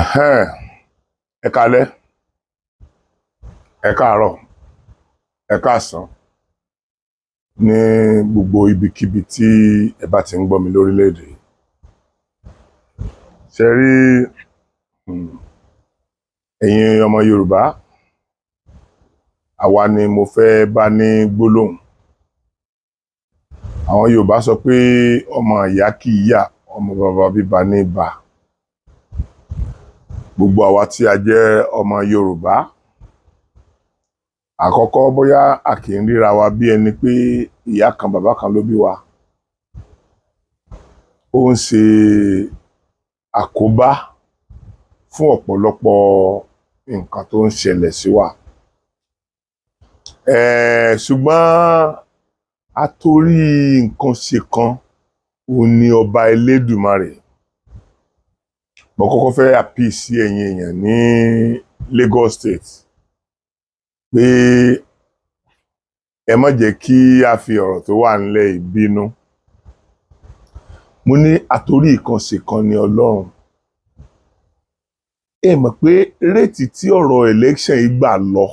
Ẹ̀hẹ́n, ẹ káalẹ́, ẹ káàárọ̀, ẹ káàsán ní gbogbo ibikíbi tí ẹ bá ti ń gbọ́ mi lórílẹ̀-èdè. Ṣé rí ẹ̀yin ọmọ Yorùbá, àwa ni mo fẹ́ bá ní gbólóhùn. Àwọn Yorùbá sọ pé ọmọ ìyá kì í yà, ọmọ bàbá bíbá ní bà. Gbogbo àwa tí a jẹ́ ọmọ Yorùbá, àkọ́kọ́ bóyá a kì í ríra wa bí ẹni pé ìyá kan bàbá kan ló bí wa. Ó ń ṣe àkóbá fún ọ̀pọ̀lọpọ̀ nǹkan tó ń ṣẹlẹ̀ sí wa. Ṣùgbọ́n àtorí nǹkan ṣe kan òun ni ọba Elédùmarè. Mo kọ́kọ́ fẹ́ appeal sí ẹ̀yin èèyàn ní Lagos State pé ẹ má jẹ́ kí a fi ọ̀rọ̀ tó wà nílẹ̀ ìbínú. Mo ní àtorí ìkànṣe kan ni Ọlọ́run. Ẹ mọ̀ pé réètì tí ọ̀rọ̀ election yìí gbà lọ,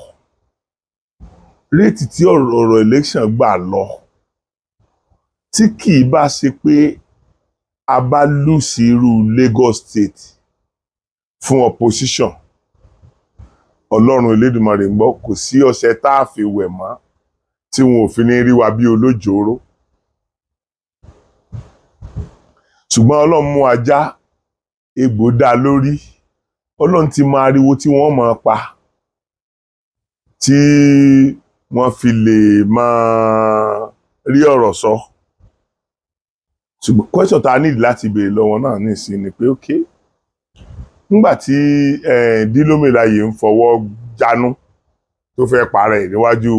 réètì tí ọ̀rọ̀ election gbà lọ, tí kì í bá ṣe pé a bá lùsì irú Lagos State fún opposition, Ọlọ́run Elédùmarè ń gbọ́, kò sí ọṣẹ tá a fi wẹ̀ mọ́ tí wọn ò fi ní rí wa bí olójòóró. Ṣùgbọ́n Ọlọ́run mú ajá, egbò dá lórí. Ọlọ́run ti mọ ariwo tí wọ́n máa pa tí wọ́n fi lè máa rí ọ̀rọ̀ sọ. Ṣùgbọ́n question tá a need láti béèrè lọ́wọ́ náà nísìnyí ni pé okay, nígbà tí dílómìláyè ń fọwọ́ jánu tó fẹ́ parẹ́ níwájú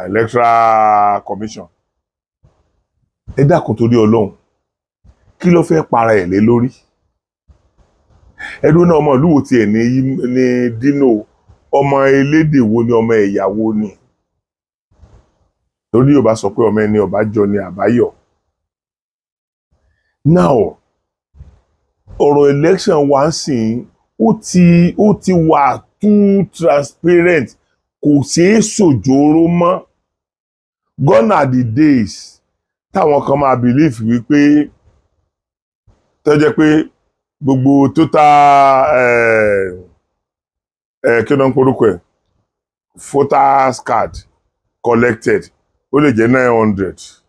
electoral commission, ẹ dákun torí Ọlọ́run, kí ló fẹ́ para ẹ̀ lé lórí? Ẹdún náà ọmọ ìlú wo tiẹ̀ ní Dino, ọmọ elédè wo ni, ọmọ ẹ̀yà wo ni? Torí Yorùbá sọ pé ọmọ ẹni ọba jọ ni àbáyọ̀. Now, ọ̀rọ̀ election wa ń sìn, ó ti wà too transparent, kò ṣeé ṣòjóró mọ́. Gone are the days táwọn kan máa believe wípé tó jẹ́ pé gbogbo total kí ló ń porúkọ ẹ̀, voters card collected ó lè jẹ́ 900,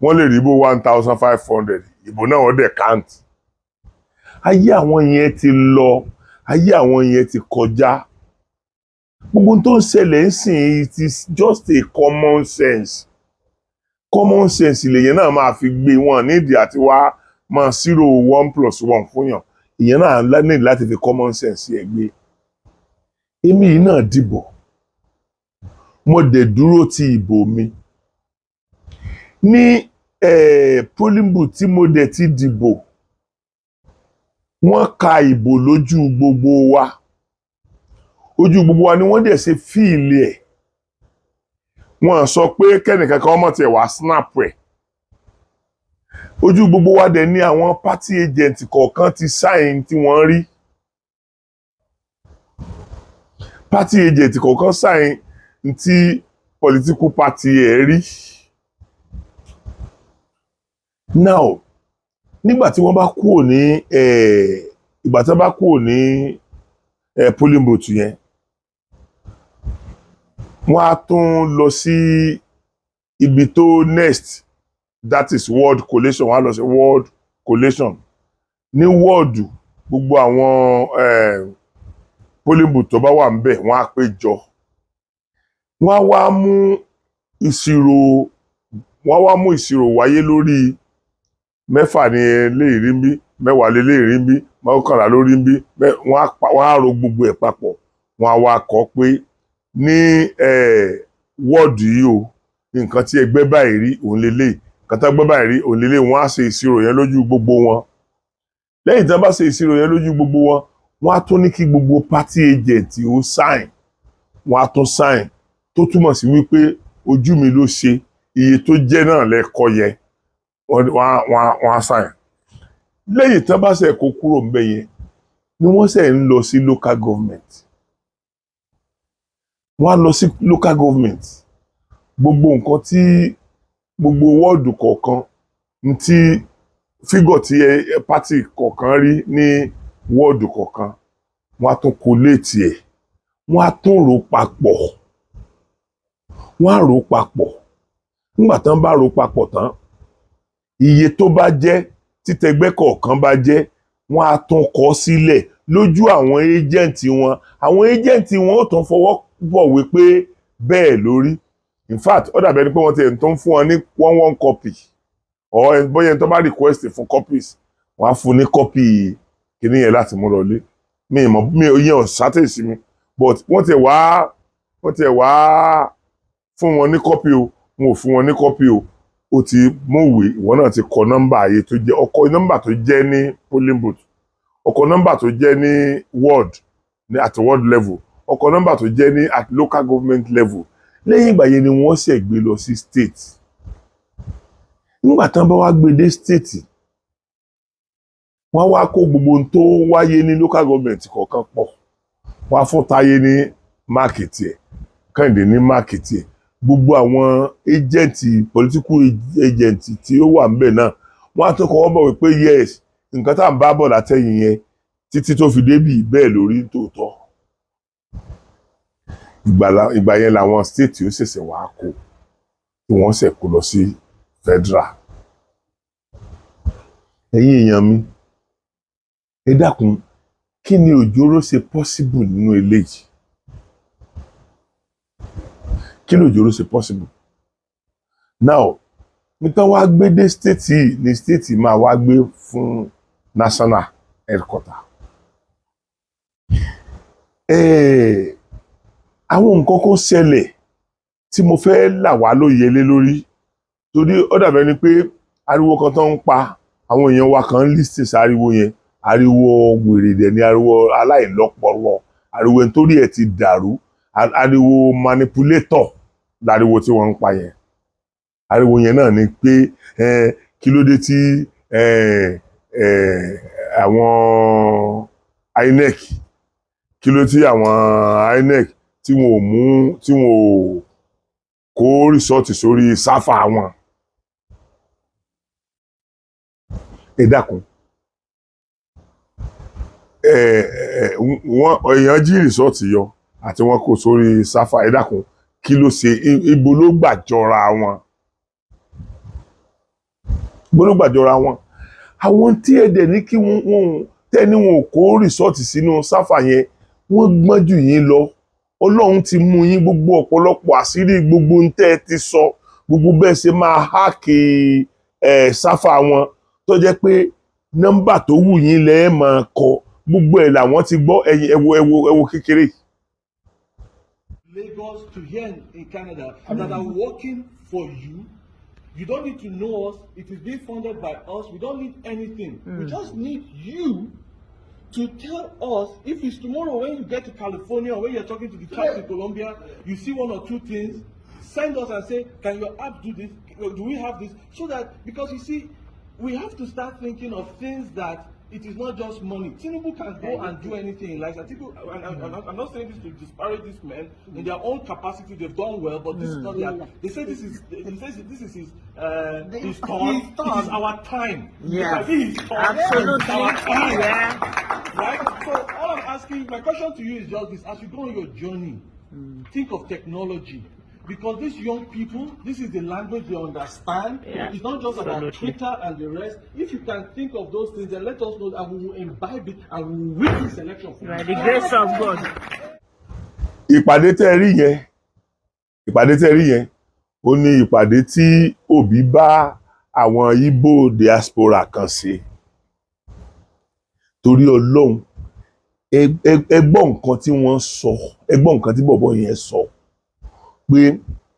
wọ́n lè rí bó 1500, ìbò náà wọ́n dẹ̀ count. Ayé àwọn yẹn ti lọ, ayé àwọn yẹn ti kọjá. Gbogbo tó ń ṣẹlẹ̀ ń sìn, it is just a common sense. Common sense lèyẹn náà máa fi gbé wọn nídìí àti wá máa 1+1 fún yàn. Ìyẹn náà ní láti fi common sense ẹ̀ gbé. Èmi yìí náà dìbò, mo dẹ̀ dúró ti ìbò mi. Ní polling booth tí mo dẹ̀ ti dìbò, wọ́n ka ìbò lójú gbogbo wa. Ojú gbogbo wa ni wọ́n dẹ̀ ṣe fíìlì ẹ̀. Wọ́n sọ pé kẹ́nìkan kan mọ̀ tiẹ̀ wá snap ẹ̀. Ojú gbogbo wa dẹ̀ ni àwọn party agent kọ̀ọ̀kan ti sign tí wọ́n rí. Party agent kọ̀ọ̀kan sign tí political party ẹ̀ rí. Now, nígbà tí wọ́n bá kúrò ní polling booth yẹn, wọ́n á tún lọ sí ibi tó next, that is ward collation. Wọ́n á lọ sí ward collation. Ní wọ́ọ̀dù, gbogbo àwọn polling booth tó bá wà ńbẹ̀ wọ́n á péjọ. Wọ́n á wá mú ìṣirò wáyé lórí 6 ní eléyìí rí bí, 10 leléyìí rí bí, 11 lórí bí, wọ́n á ro gbogbo ẹ̀ papọ̀. Wọ́n á wá kọ pé ní wọ́ọ̀dù yìí o, nǹkan tí ẹgbẹ́ báyìí rí òun leléyìí, nǹkan tí ẹgbẹ́ báyìí rí òun leléyìí. Wọ́n á ṣe ìṣirò yẹn lójú gbogbo wọn. Lẹ́yìn tí wọ́n bá ṣe ìṣirò yẹn lójú gbogbo wọn, wọ́n á tún ní kí gbogbo party agent ó sign. Wọ́n á tún sign, tó túmọ̀ sí wípé ojú mi ló ṣe, iye tó jẹ́ náà lẹ́kọ̀ọ́ yẹn, wọ́n á sign. lẹ́yìn tán bá ṣe kó kúrò ńbẹ̀ yẹn ni wọ́n ṣe ń lọ sí local government. Wọ́n á lọ sí local government. Gbogbo nǹkan tí gbogbo wọ́ọ̀dù kọ̀ọ̀kan tí fígọ̀ tí pátì kọ̀ọ̀kan rí ní wọ́ọ̀dù kọ̀ọ̀kan wọ́n á tún kóléètì ẹ̀, wọ́n á tún rò papọ̀. Wọ́n á rò papọ̀. Nígbà tán bá rò papọ̀ tán, iye tó bá jẹ́ títẹgbẹ́ kọ̀ọ̀kan bá jẹ́, wọ́n á tún kọ sílẹ̀ lójú àwọn éjẹ̀ǹtì wọn. Àwọn éjẹ̀ǹtì wọn ó tún fọwọ́ bọ̀wé pé bẹ́ẹ̀ lórí. In fact, ó dàbí ẹni pé wọ́n ti ẹ̀ tó ń fún wọn ní one copy. Or bóyá ẹni tó bá request fún copies, wọ́n á fún ní copy kíní yẹn láti mú lọlé. Mi yẹn ò sátẹ̀sí mi, but wọ́n ti wá fún wọn ní copy o, wọn ò fún wọn ní copy o. Ó ti mọ̀wé, ìwọ náà ti kọ nọ́mbà ààyè tó jẹ́, ọkọ nọ́mbà tó jẹ́ ní polling booth, ọkọ nọ́mbà tó jẹ́ ní ward, ní at ward level, ọkọ nọ́mbà tó jẹ́ ní at local government level. Lẹ́yìn ìgbà yẹn ni wọ́n ṣẹ̀ gbé lọ sí state. Nígbà tán bá wá gbé dé state, wọ́n wá kó gbogbo ohun tó wáyé ní local government kọ̀ọ̀kan pọ̀. Wọ́n á fún Táyé ní máàkì tiẹ̀, Kẹ́hìndé ní máàkì tiẹ̀. Gbogbo àwọn agenti, political agenti tí ó wà ńbẹ̀ náà, wọ́n á tún kọ́ wọ́n bọ̀ wípé yes, nǹkan tá à ń bá bọ̀ látẹ̀yìn yẹn títí tó fi débì bẹ́ẹ̀ lórí tòótọ́. Ìgbà yẹn làwọn state ó ṣẹ̀ṣẹ̀ wá kó, tí wọ́n ṣẹ̀ kó lọ sí federal. Ẹ̀yin èèyàn mi, ẹ dákun, kí ni òjòrò ṣe possible nínú eléyìí? Kí ni òjòrò ṣe possible? Now, nítorí wá gbé dé state yìí ni state máa wá gbé fún national headquarter. Àwọn nǹkan kan ṣẹlẹ̀ tí mo fẹ́ là wá lóye lé lórí, torí ó dàbí ẹni pé ariwo kan tó ń pa àwọn èèyàn wa kan listen sí ariwo yẹn, ariwo wèrè dẹ̀ ni, ariwo aláìlọ́pọlọ, ariwo ẹni torí ẹ̀ ti dàrú, ariwo manipulator láriwo tí wọ́n ń pa yẹn. Ariwo yẹn náà ni pé kí ló dé tí àwọn INEC, kí ló tí àwọn INEC tí wọn ò kó rìsọ́ọ̀tì sórí sáfà wọn. Ẹ dákun, èèyàn jí rìsọ́ọ̀tì yọ àti wọn kó sórí sáfà. Ẹ dákun, kí ló ṣe, ibo ló gbà jọra wọn? Ibo ló gbà jọra wọn? Àwọn tí ẹ̀dẹ̀ ní kí tẹ́ni wọn ò kó rìsọ́ọ̀tì sínú sáfà yẹn, wọ́n gbọ́n jù yín lọ. Ọlọ́run ti mú yín gbogbo ọ̀pọ̀lọpọ̀ àṣírí, gbogbo ń tẹ́ ẹ ti sọ, gbogbo bẹ́ẹ̀ ṣe máa háàkì sáfà wọn tó jẹ́ pé nọ́mbà tó wù yín lẹ́ máa kọ, gbogbo ẹ̀ làwọn ti gbọ́. Ẹ̀yin ẹ wo kékeré. Lagos to here in Canada that are working for you. You don't need to know us. It is being funded by us. We don't need anything. We just need you to tell us if it's tomorrow when you get to California or when you're talking to the chaps in Colombia, you see one or two things, send us and say, can your app do this? Do we have this? So that, because you see, we have to start thinking of things that it is not just money. Tinubu can go and do anything. Like I'm not saying this to disparage these men. In their own capacity, they've done well, but this is not their. They say this is his turn. It is our time. Yeah, absolutely. Our time. Yeah. Right. So all I'm asking, my question to you is just this: as you go on your journey, think of technology. Because these young people, this is the language they understand. Yeah. It's not just about Twitter and the rest. If you can think of those things, then let us know, and we will imbibe it and we will win this election for the grace of God. Ìpàdé tẹ́ rí yẹn, ó ní ìpàdé tí Obi bá àwọn Igbo diaspora kan ṣe. Torí Ọlọ́run, ẹ gbọ́ nǹkan tí wọ́n sọ, ẹ gbọ́ nǹkan tí bọ̀bọ́ yẹn sọ. Pé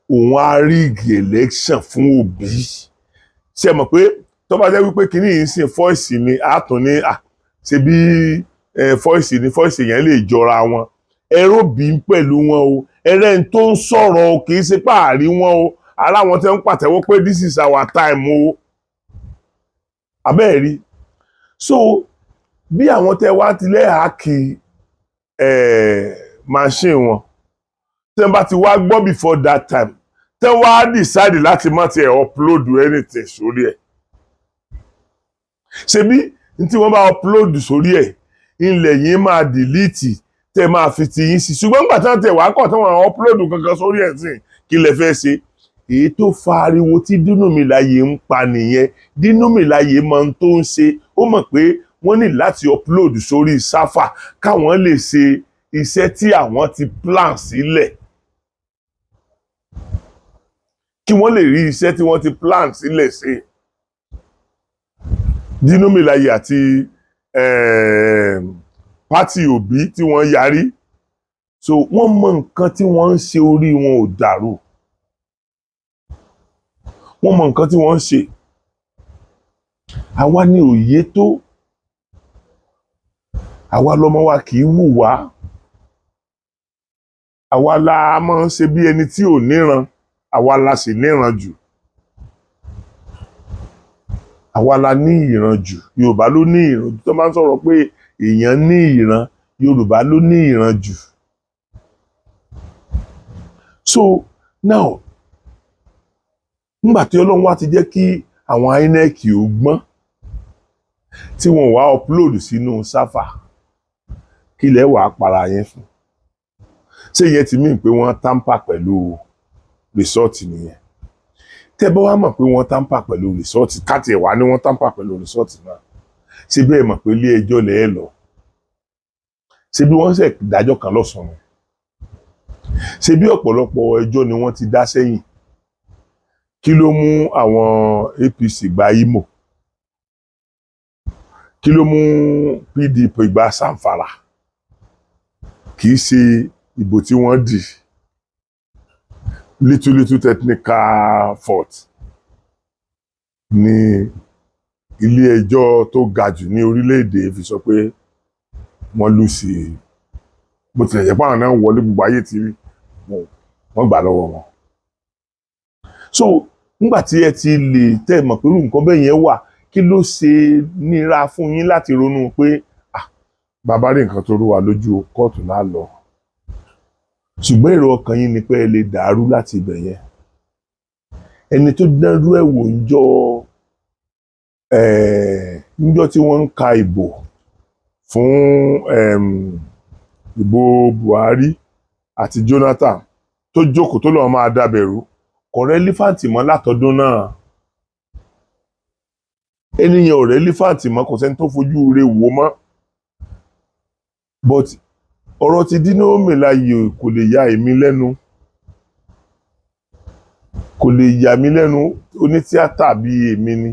òun á rig election fún Obi. Ṣé mọ̀ pé tó bá jẹ́ wípé kíní yìí ń sìn fọ́ìsì ni àtún ní ṣe bí fọ́ìsì ni fọ́ìsì yẹn lè jọra wọn. Ẹ̀rọ bí ń pẹ̀lú wọn o, ẹ̀rẹ́ ń tó ń sọ̀rọ̀ o, kì í ṣe páàrí wọn o, ara wọn tẹ́ ń pàtẹ́wọ́ pé this is our time o. Abẹ́ẹ̀ rí. so bí àwọn tẹ́ wá tilẹ̀ háàkì machine wọn tẹ́ bá ti wá gbọ́ before that time tẹ́ wá decide láti má tiẹ̀ upload anything sórí ẹ̀ ṣebí tí wọ́n bá upload sórí ẹ̀ ilẹ̀ yìí máa delete tẹ́ máa fi ti yín sí ṣùgbọ́n nígbà tí wọ́n tẹ̀ wá kọ̀ tí wọ́n upload kankan sórí ẹ̀ sí kí lẹ fẹ́ ṣe èyí tó fa ariwo tí Dínúmìláyè ń pa nìyẹn Dínúmìláyè mọ ohun tó ń ṣe ó mọ̀ pé wọ́n ní láti upload sórí sáfà káwọn lè ṣe iṣẹ́ tí àwọn ti plan sílẹ̀ kí wọ́n lè rí iṣẹ́ tí wọ́n ti plan sílẹ̀ ṣe Dínúmìláyè àti pátì Òbí tí wọ́n yarí so wọ́n mọ nǹkan tí wọ́n ń ṣe orí wọn ò dàrú wọ́n mọ nǹkan tí wọ́n ń ṣe àwa ni òye tó àwa lọmọ wa kì í wù wá àwa la máa ń ṣe bí ẹni tí ò níran àwa la sì níran jù àwa la ní ìran jù Yorùbá ló ní ìran jù tó máa ń sọ̀rọ̀ pé èèyàn ní ìran Yorùbá ló ní ìran jù so now nígbà tí Ọlọ́run wá ti jẹ́ kí àwọn INEC ò gbọ́n tí wọ́n wá upload sínú sáfà kí lẹ wàá para yẹn fún ṣé ìyẹn ti mean pé wọ́n tamper pẹ̀lú result nìyẹn tẹ́ bá wá mọ̀ pé wọ́n tamper pẹ̀lú result káti ẹ̀ wá ní wọ́n tamper pẹ̀lú result náà ṣé bẹ́ẹ̀ mọ̀ pé ilé ẹjọ́ lẹ́ẹ̀ lọ ṣé bí wọ́n ṣe dájọ́ kan lọ́sàn-án ṣé bí ọ̀pọ̀lọpọ̀ ẹjọ́ ni wọ́n ti dá sẹ́yìn kí ló mú àwọn APC gba Imo kí ló mú PDP gba Zamfara kì í ṣe ìbò tí wọ́n dì little technical fault ní ilé ẹjọ́ tó ga jù ní orílẹ̀-èdè fi sọ pé wọ́n lù sí bó tilẹ̀ jẹ́ pé àwọn náà wọlé gbogbo ayé ti rí wọ́n gbà lọ́wọ́ wọn so nígbà tí ẹ ti lè tẹ́ mọ̀ pé irú nǹkan bẹ́ẹ̀ yẹn wà kí ló ṣe nira fún yín láti ronú pé bàbá rí nǹkan tó rú wa lójú kóòtù náà lọ ṣùgbọ́n èrò ọkàn yín ni pé ẹ lè dàrú láti ibẹ̀ yẹn ẹni tó dánrú ẹ̀ wò níjọ́ tí wọ́n ń ka ìbò fún ìbò Buhari àti Jonathan tó jókòó tó lọ́ọ́ máa dábẹ̀rú kò rẹ́lífàǹtì mọ́ látọdún náà ènìyàn ò rẹ́lífàǹtì mọ́ kò sẹ́ni tó fojú rẹ̀ wò mọ́ but ọ̀rọ̀ ti Dínúmìláyè kò lè ya èmi lẹ́nu kò lè yà mí lẹ́nu onítíátà bí èmi ni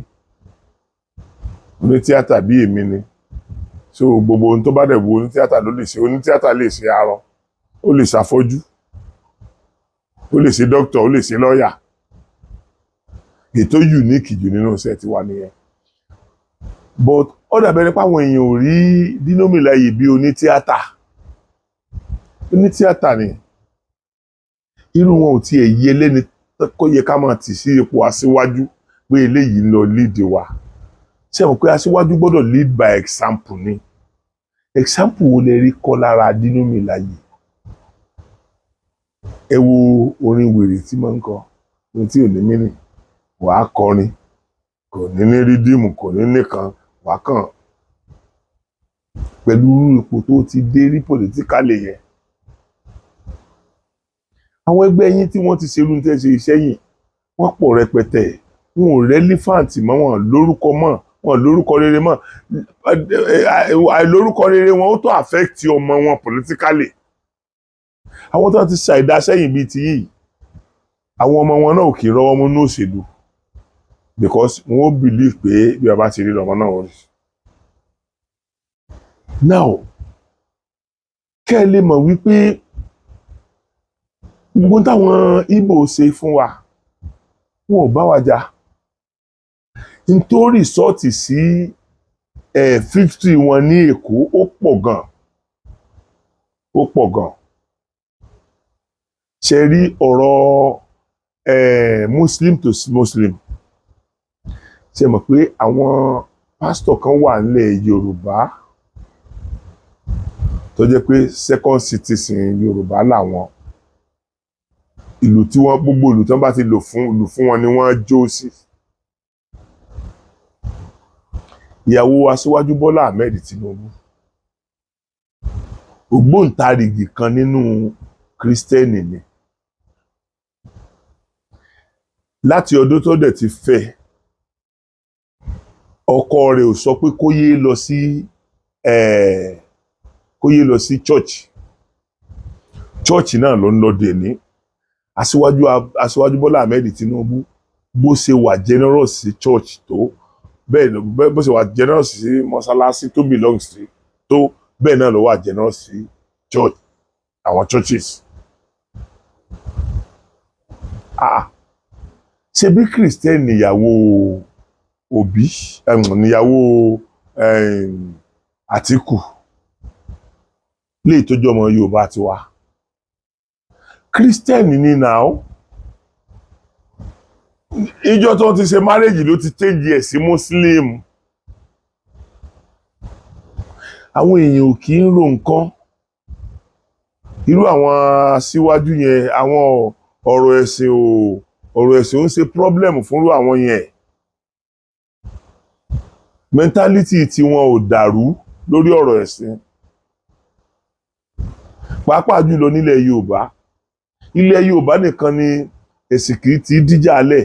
onítíátà bí èmi ni so gbogbo ohun tó bá dẹ̀ wo onítíátà ló lè ṣe onítíátà lè ṣe arọ ó lè ṣàfọ́jú ó lè ṣe dókítà ó lè ṣe lọ́ọ̀yà ètò unique jù nínú iṣẹ́ tiwa nìyẹn but ó dàbẹ̀ nípa àwọn èèyàn ò rí Dínúmìláyè bí onítíátà onítíátà ni irú wọn ò tiẹ̀ yẹ lẹ́ni kó yẹ ká máa tì sí ipò aṣíwájú pé eléyìí ń lọ lead wa ṣé mọ̀ pé aṣíwájú gbọ́dọ̀ lead by example ni example wo lè rí kọ́ lára Dínúmìláyè ẹ wo orin wèrè tí máa ń kọ ohun tí ò ní mí nì wàá kọrin kò ní ní rídìmù kò ní nìkan wàá kàn pẹ̀lú ipò tó ti dé rí pòlítíkàlì yẹn àwọn ẹgbẹ́ yín tí wọ́n ti ṣerú ní tẹ́sí iṣẹ́ yìí wọ́n pọ̀ rẹpẹtẹ wọn ò rẹ́lífàǹtì mọ́ wọn lórúkọ mọ́ wọn lórúkọ rere mọ́ àìlórúkọ rere wọn ó tó affect ọmọ wọn politically àwọn tó ti ṣàìdá sẹ́yìn bíi ti yìí àwọn ọmọ wọn náà ò kì í rọ́wọ́ mú ní òṣèlú because wọn ó believe pé bí a bá ti rí ọmọ náà rí now kẹ́ ẹ lè mọ̀ wípé gbogbo táwọn Igbo ṣe fún wa wọn ò bá wa jà nítorí sọ́ọ̀tì sí victory wọn ní Èkó ó pọ̀ gan ṣe rí ọ̀rọ̀ Muslim to Muslim ṣe mọ̀ pé àwọn pásítọ̀ kan wà nílẹ̀ Yorùbá tó jẹ́ pé second citizen Yorùbá làwọn. Ìlú tí wọ́n gbogbo ìlú tí wọ́n bá ti lò fún wọn ni wọ́n jó sí. Ìyàwó Aṣíwájú Bọ́lá Ahmed Tinubu, ògbóǹtarìgì kan nínú Kristẹni ni. Láti ọdún tó dẹ̀ ti fẹ́, ọkọ rẹ̀ ò sọ pé kó yé lọ sí church náà ló ń lọ dè ní. Aṣíwájú Bọ́lá Ahmed Tinubu bó ṣe wà generous sí church tó bẹ́ẹ̀ bó ṣe wà generous sí mọ́sálásí tó belongs sí tó bẹ́ẹ̀ náà ló wà generous sí church àwọn churches. Ṣé bí Christian níyàwó Òbí níyàwó Àtíkù lè tọ́jú ọmọ Yorùbá ti wá. Christian ní now ìjọ tó ti ṣe marriage ló ti change ẹ̀ sí Muslim. Àwọn èèyàn ò kí ń ro nǹkan. Irú àwọn aṣíwájú yẹn, àwọn ọ̀rọ̀ ẹ̀sìn ò ń ṣe problem fúnrú àwọn yẹn. Mentality tí wọn ò dàrú lórí ọ̀rọ̀ ẹ̀sìn. Pàápàá jùlọ nílẹ̀ Yorùbá. Ilẹ̀ Yorùbá nìkan ni ẹ̀sìn kì í ti díjà lẹ̀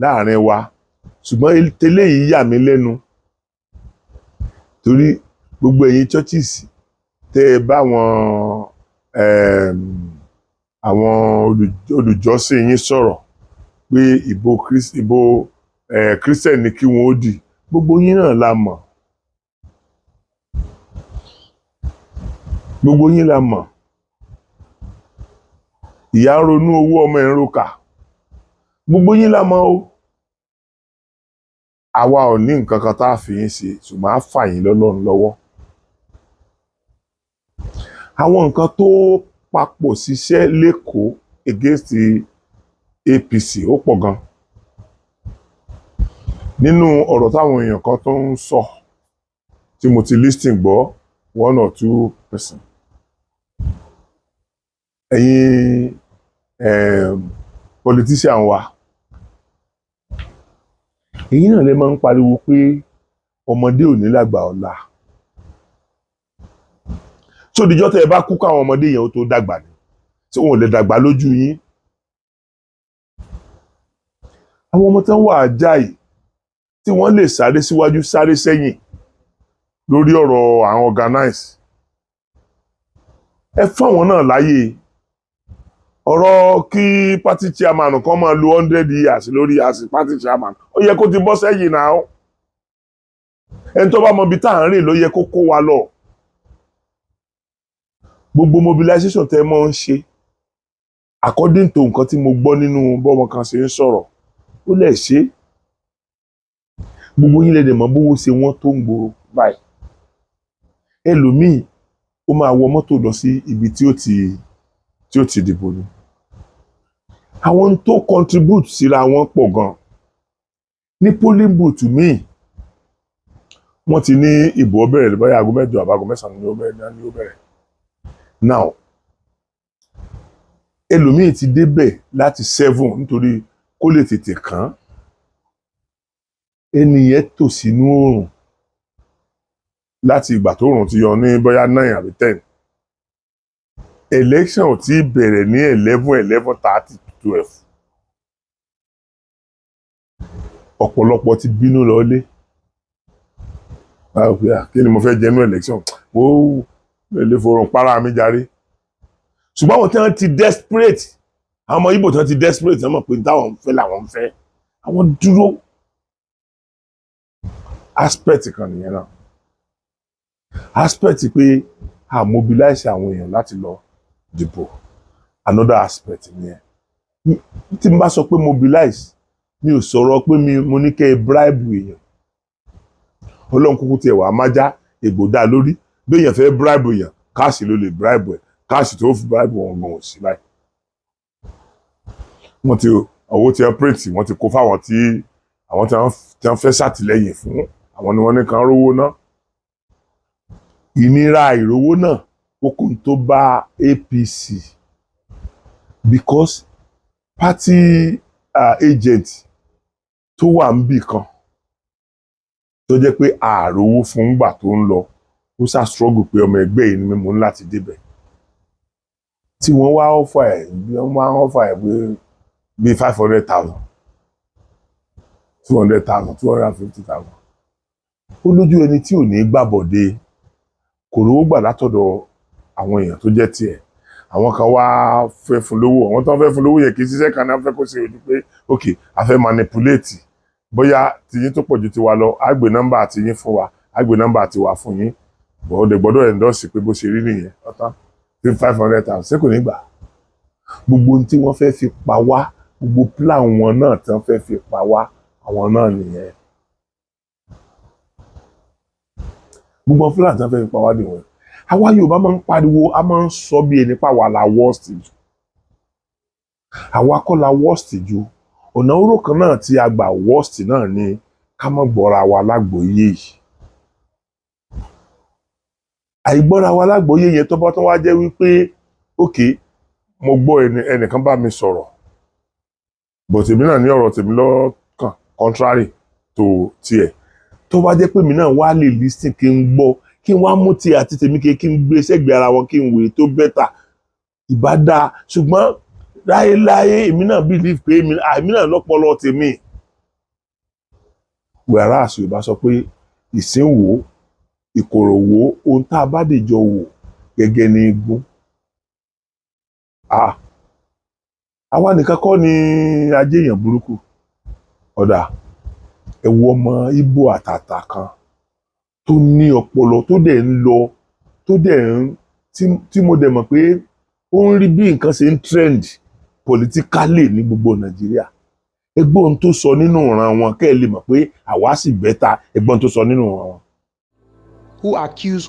láàrin wa. Ṣùgbọ́n tẹ́lẹ̀ yìí yà mí lẹ́nu. Torí gbogbo ẹ̀yin churches tẹ́ ẹ bá àwọn olùjọ́sìn yín sọ̀rọ̀ pé ìbò Christian ni kí wọ́n ó dì. Gbogbo yín náà la mọ̀. Gbogbo yín la mọ̀. Ìyá ń ronú owó ọmọ ẹ̀ ń roka. Gbogbo yín la mọ̀ o. Àwa ò ní nǹkan kan tá a fi yín ṣe, ṣùgbọ́n a fà yín lọ́lọ́run lọ́wọ́. Àwọn nǹkan tó papọ̀ ṣiṣẹ́ lÉkòó against APC ó pọ̀ gan. Nínú ọ̀rọ̀ táwọn èèyàn kan tó ń sọ tí mo ti listing gbọ́ 1 or 2 person. Ẹ̀yin politician wa, èyí náà lè máa ń pariwo pé ọmọdé ò ní lágbà ọ̀la. So díjọ́ tẹ́ ẹ bá kú káwọn ọmọdé yẹn ó tó dàgbà ni, tí wọn ò lè dàgbà lójú yín. Àwọn ọmọ tán wà ajáì tí wọ́n lè sáré síwájú sáré sẹ́yìn lórí ọ̀rọ̀ àwọn organize. Ẹ fún àwọn náà láyè. Ọ̀rọ̀ kí party chairman kan máa lo 100 years lórí as party chairman, ó yẹ kó ti bọ́ sẹ́yìn náà. Ẹni tó bá mọ ibi tá à ń rìn ló yẹ kó kó wa lọ. Gbogbo mobilization tẹ́ mọ́ ń ṣe according to nǹkan tí mo gbọ́ nínú bọ́mọ kan ṣe ń sọ̀rọ̀, ó lè ṣe. Gbogbo yín lè dẹ̀ mọ̀ bówó ṣe wọ́n tó ń gbòòrò báyìí. Ẹlòmíì ó máa wọ mọ́tò lọ sí ibi tí ó ti dìbò ni. Àwọn tó contribute síra wọn pọ̀ gan. Ní polling booth míì wọ́n ti ní ìbò ó bẹ̀rẹ̀ bóyá aago 8 àbí aago 9 ni ó bẹ̀rẹ̀. Now ẹlòmíì ti débẹ̀ láti 7 nítorí kó lè tètè kàn. Ẹnìyẹn tò sínú oòrùn láti ìgbà tó oòrùn ti yọ ní bóyá 9 àbí 10. Election ò tí bẹ̀rẹ̀ ní 11:30 to 12. Ọ̀pọ̀lọpọ̀ ti bínú lọlé. Kí ni mo fẹ́ jẹ nínú election? Lè forùn para mi jàre. Ṣùgbọ́n àwọn tí wọ́n ti desperate, àwọn ọmọ Igbo tí wọ́n ti desperate, wọ́n mọ̀ pé táwọn ń fẹ́ làwọn ń fẹ́. Àwọn dúró. Aspect kan nìyẹn náà. Aspect pé a mobilize àwọn èèyàn láti lọ dìbò. Another aspect nìyẹn. Tí n bá sọ pé mobilize, mi ò sọ̀rọ̀ pé mo ní kẹ́ ẹ bribe èèyàn. Ọlọ́run kúkú tiẹ̀ wà májá egbò dá lórí. Bí èèyàn fẹ́ bribe èèyàn, káàsì ló lè bribe ẹ̀. Káàsì tó fi bribe wọn gan sí báyìí. Wọ́n ti owó tí wọ́n print, wọ́n ti kó fáwọn tí wọ́n fẹ́ ṣàtìlẹ́yìn fún àwọn ni wọ́n ní kan rówó ná. Ìnira ìrówó náà ó kún tó bá APC because party agent tó wà níbì kan tó jẹ́ pé ààrówó fún gbà tó ń lọ ó ṣá struggle pé ọmọ ẹgbẹ́ yìí ni mímú láti débẹ̀ tí wọ́n wá offer ẹ̀ bí 500,000 200,000 250,000 ó lójú ẹni tí ò ní gbàbọ̀dé kò rówó gbà látọ̀dọ̀ àwọn èèyàn tó jẹ́ tiẹ̀ àwọn kan wá fẹ́ fún lówó àwọn tó ń fẹ́ fún lówó yẹ kì í ṣiṣẹ́ kan náà fẹ́ kó ṣe ojú pé ok a fẹ́ manipulate bóyá tiyín tó pọ̀ ju tiwa lọ á gbé nọ́mbà tiyín fún wa á gbé nọ́mbà tiwa fún yín bọ́ọ̀dẹ̀ gbọ́dọ̀ endorse pé bó ṣe rí nìyẹn ọ̀tán 500,000 ṣé kò ní gbà gbogbo ohun tí wọ́n fẹ́ fi pa wá gbogbo plan wọn náà tí wọ́n fẹ́ fi pa wá àwọn náà nìyẹn gbogbo plan tí wọ́n fẹ́ fi pa wá nìyẹn àwa Yorùbá máa ń pariwo a máa ń sọ bí ẹni pa wà la worst jù àwa kọ́ la worst jù ọ̀nà oró kan náà tí a gbà worst náà ni ká má gbọ́ra wa lágbòóyè yìí àìgbọ́ra wa lágbòóyè yẹn tó bá tán wá jẹ́ wípé ok mo gbọ́ ẹnìkan bá mi sọ̀rọ̀ but èmi náà ní ọ̀rọ̀ tèmi lọ́kàn contrary to tiẹ̀ tó bá jẹ́ pé mi náà wá lè listen kí n gbọ́ kí n wá mú tiẹ̀ àti tèmi kí n gbé sẹ́gbẹ̀ẹ́ ara wọn kí n wèé tó bẹ́tà ìbá dáa ṣùgbọ́n láéláé èmi náà believe pé èmi náà lọ́pọlọ tèmi whereas Yorùbá sọ pé ìsínwó ìkòròwó ohun tá a bá dèjọ wò gẹ́gẹ́ ní igun àwa nìkan kọ́ ni ajé èèyàn burúkú ọ̀dà ẹ wo ọmọ Igbo àtàtà kan tó ní ọpọlọ tó dẹ̀ ń lọ tó dẹ̀ ń tí mo dẹ̀ mọ̀ pé ó ń rí bí nǹkan ṣe ń trend politically ní gbogbo Nàìjíríà ẹgbọ́n ohun tó sọ nínú ìran wọn kẹ́ ẹ lè mọ̀ pé àwa sì bẹ́ta ẹgbọ́n tó sọ nínú ìran wọn. Who accuse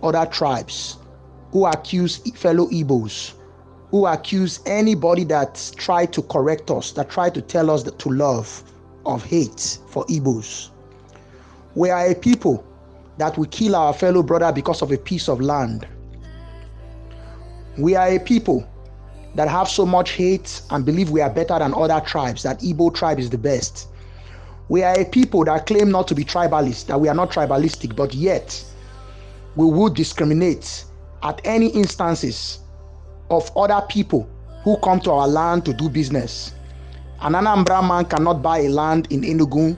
other tribes, who accuse fellow Igbos, who accuse anybody that tried to correct us, that tried to tell us to love, of hate for Igbos. We are a people that will kill our fellow brother because of a piece of land. We are a people that have so much hate and believe we are better than other tribes, that Igbo tribe is the best. We are a people that claim not to be tribalist, that we are not tribalistic, but yet we will discriminate at any instances of other people who come to our land to do business. An Anambra man cannot buy a land in Enugu,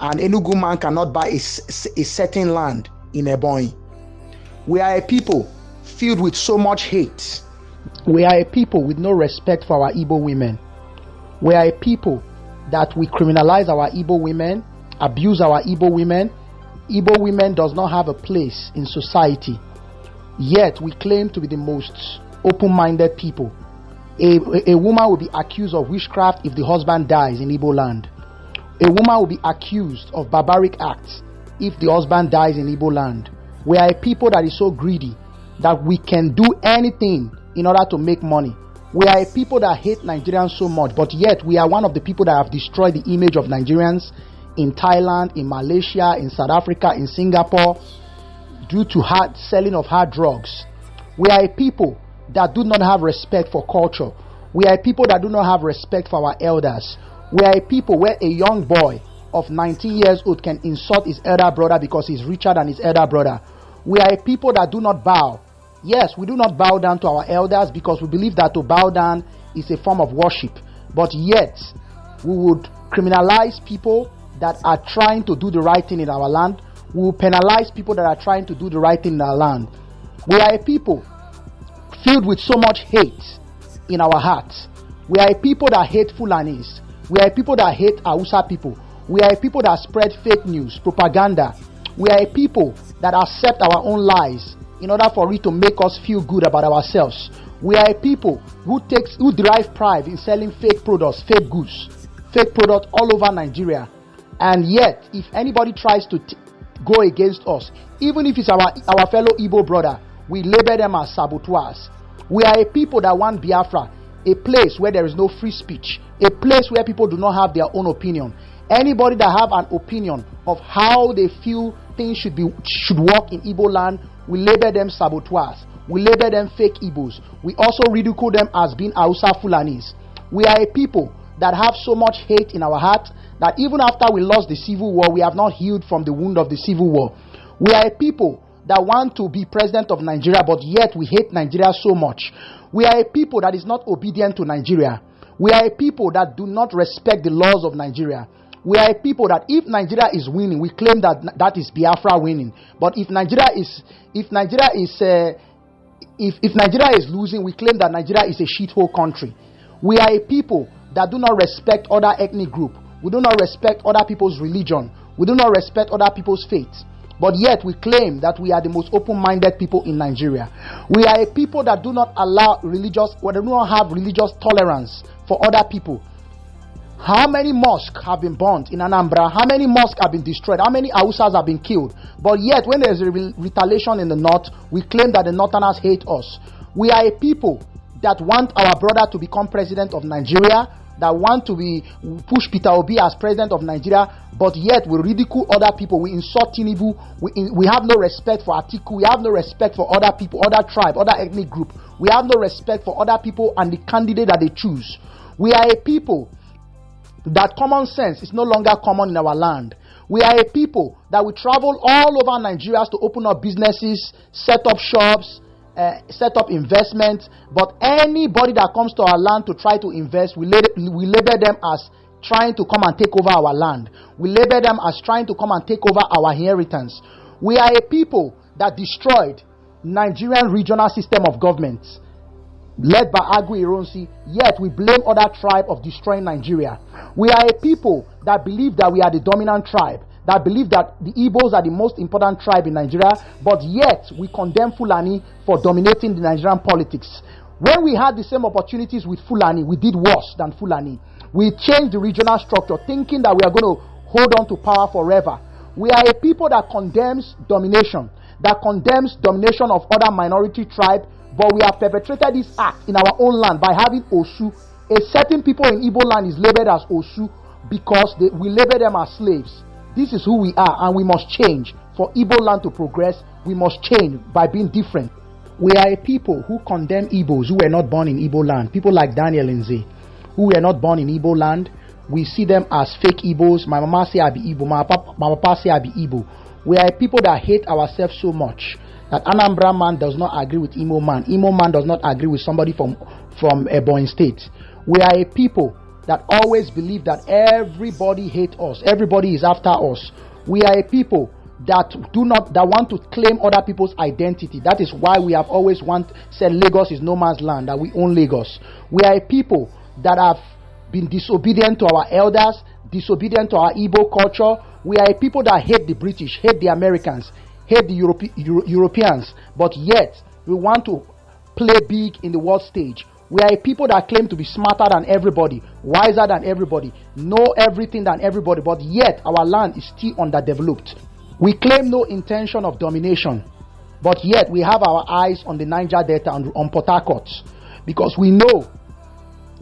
and Enugu man cannot buy a certain land in Ebonyi. We are a people filled with so much hate. We are a people with no respect for our Igbo women. We are a people that we criminalize our Igbo women, abuse our Igbo women. Igbo women does not have a place in society. Yet we claim to be the most open-minded people. A woman will be accused of witchcraft if the husband dies in Igbo land. A woman will be accused of barbaric acts if the husband dies in Igbo land. We are a people that is so greedy that we can do anything in order to make money. We are a people that hate Nigerians so much, but yet we are one of the people that have destroyed the image of Nigerians in Thailand, in Malaysia, in South Africa, in Singapore, due to selling of hard drugs. We are a people that do not have respect for culture. We are a people that do not have respect for our elders. We are a people where a young boy of 19 years old can insult his elder brother because he's richer than his elder brother. We are a people that do not bow. Yes, we do not bow down to our elders because we believe that to bow down is a form of worship. But yet, we would criminalize people that are trying to do the right thing in our land. We will penalize people that are trying to do the right thing in our land. We are a people filled with so much hate in our hearts. We are a people that hate Fulanis. We are a people that hate Hausa people. We are a people that spread fake news, propaganda. We are a people that accept our own lies in order for it to make us feel good about ourselves. We are a people who derive pride in selling fake products, fake goods, fake products all over Nigeria. And yet, if anybody tries to go against us, even if it's our fellow Igbo brother, we label them as saboteurs. We are a people that want Biafra, a place where there is no free speech, a place where people do not have their own opinion, Anybody that have an opinion of how they feel things should work in Igbo land, we label them saboteurs. We label them fake Igbos. We also ridicule them as being Hausa Fulanis. We are a people that have so much hate in our heart that even after we lost the civil war, we have not healed from the wound of the civil war. We are a people that want to be president of Nigeria, but yet we hate Nigeria so much. We are a people that is not obedient to Nigeria. We are a people that do not respect the laws of Nigeria. We are a people that if Nigeria is winning, we claim that is Biafra winning. But if Nigeria is losing, we claim that Nigeria is a shithole country. We are a people that do not respect other ethnic group. We do not respect other people's religion. We do not respect other people's faith. But yet we claim that we are the most open-minded people in Nigeria. We are a people that do not allow do not have religious tolerance for other people. How many mosques have been burnt in Anambra? How many mosques have been destroyed? How many Hausas have been killed? But yet, when there is a retaliation in the north, we claim that the northerners hate us. We are a people that want our brother to become president of Nigeria, that want to push Peter Obi as president of Nigeria, but yet we ridicule other people. We insult Tinubu. We have no respect for Atiku. We have no respect for other people, other tribe, other ethnic group. We have no respect for other people and the candidate that they choose. We are a people that common sense is no longer common in our land. We are a people that will travel all over Nigeria to open up businesses, set up shops, set up investments. But anybody that comes to our land to try to invest, we label them as trying to come and take over our land. We label them as trying to come and take over our inheritance. We are a people that destroyed Nigerian regional system of government led by Agui Ironsi, yet we blame other tribe of destroying Nigeria. We are a people that believe that we are the dominant tribe, that believe that the Igbos are the most important tribe in Nigeria, but yet we condemn Fulani for dominating the Nigerian politics. When we had the same opportunities with Fulani, we did worse than Fulani. We changed the regional structure, thinking that we are going to hold on to power forever. We are a people that condemns domination, that condemns domination of other minority tribes. But we have perpetrated this act in our own land by having Osu. A certain people in Igbo land is labeled as Osu because we label them as slaves. This is who we are, and we must change. For Igbo land to progress, we must change by being different. We are a people who condemn Igbos who were not born in Igbo land. People like Daniel Nze, who were not born in Igbo land. We see them as fake Igbos. My mama say I be Igbo. My papa say I be Igbo. We are a people that hate ourselves so much that Anambra man does not agree with Imo man. Imo man does not agree with somebody from Ebonyi State. We are a people that always believe that everybody hates us. Everybody is after us. We are a people that want to claim other people's identity. That is why we have always said Lagos is no man's land, that we own Lagos. We are a people that have been disobedient to our elders, disobedient to our Igbo culture. We are a people that hate the British, hate the Americans, hate the Europeans, but yet we want to play big in the world stage. We are a people that claim to be smarter than everybody, wiser than everybody, know everything than everybody, but yet our land is still underdeveloped. We claim no intention of domination, but yet we have our eyes on the Niger Delta and on Port Harcourt, because we know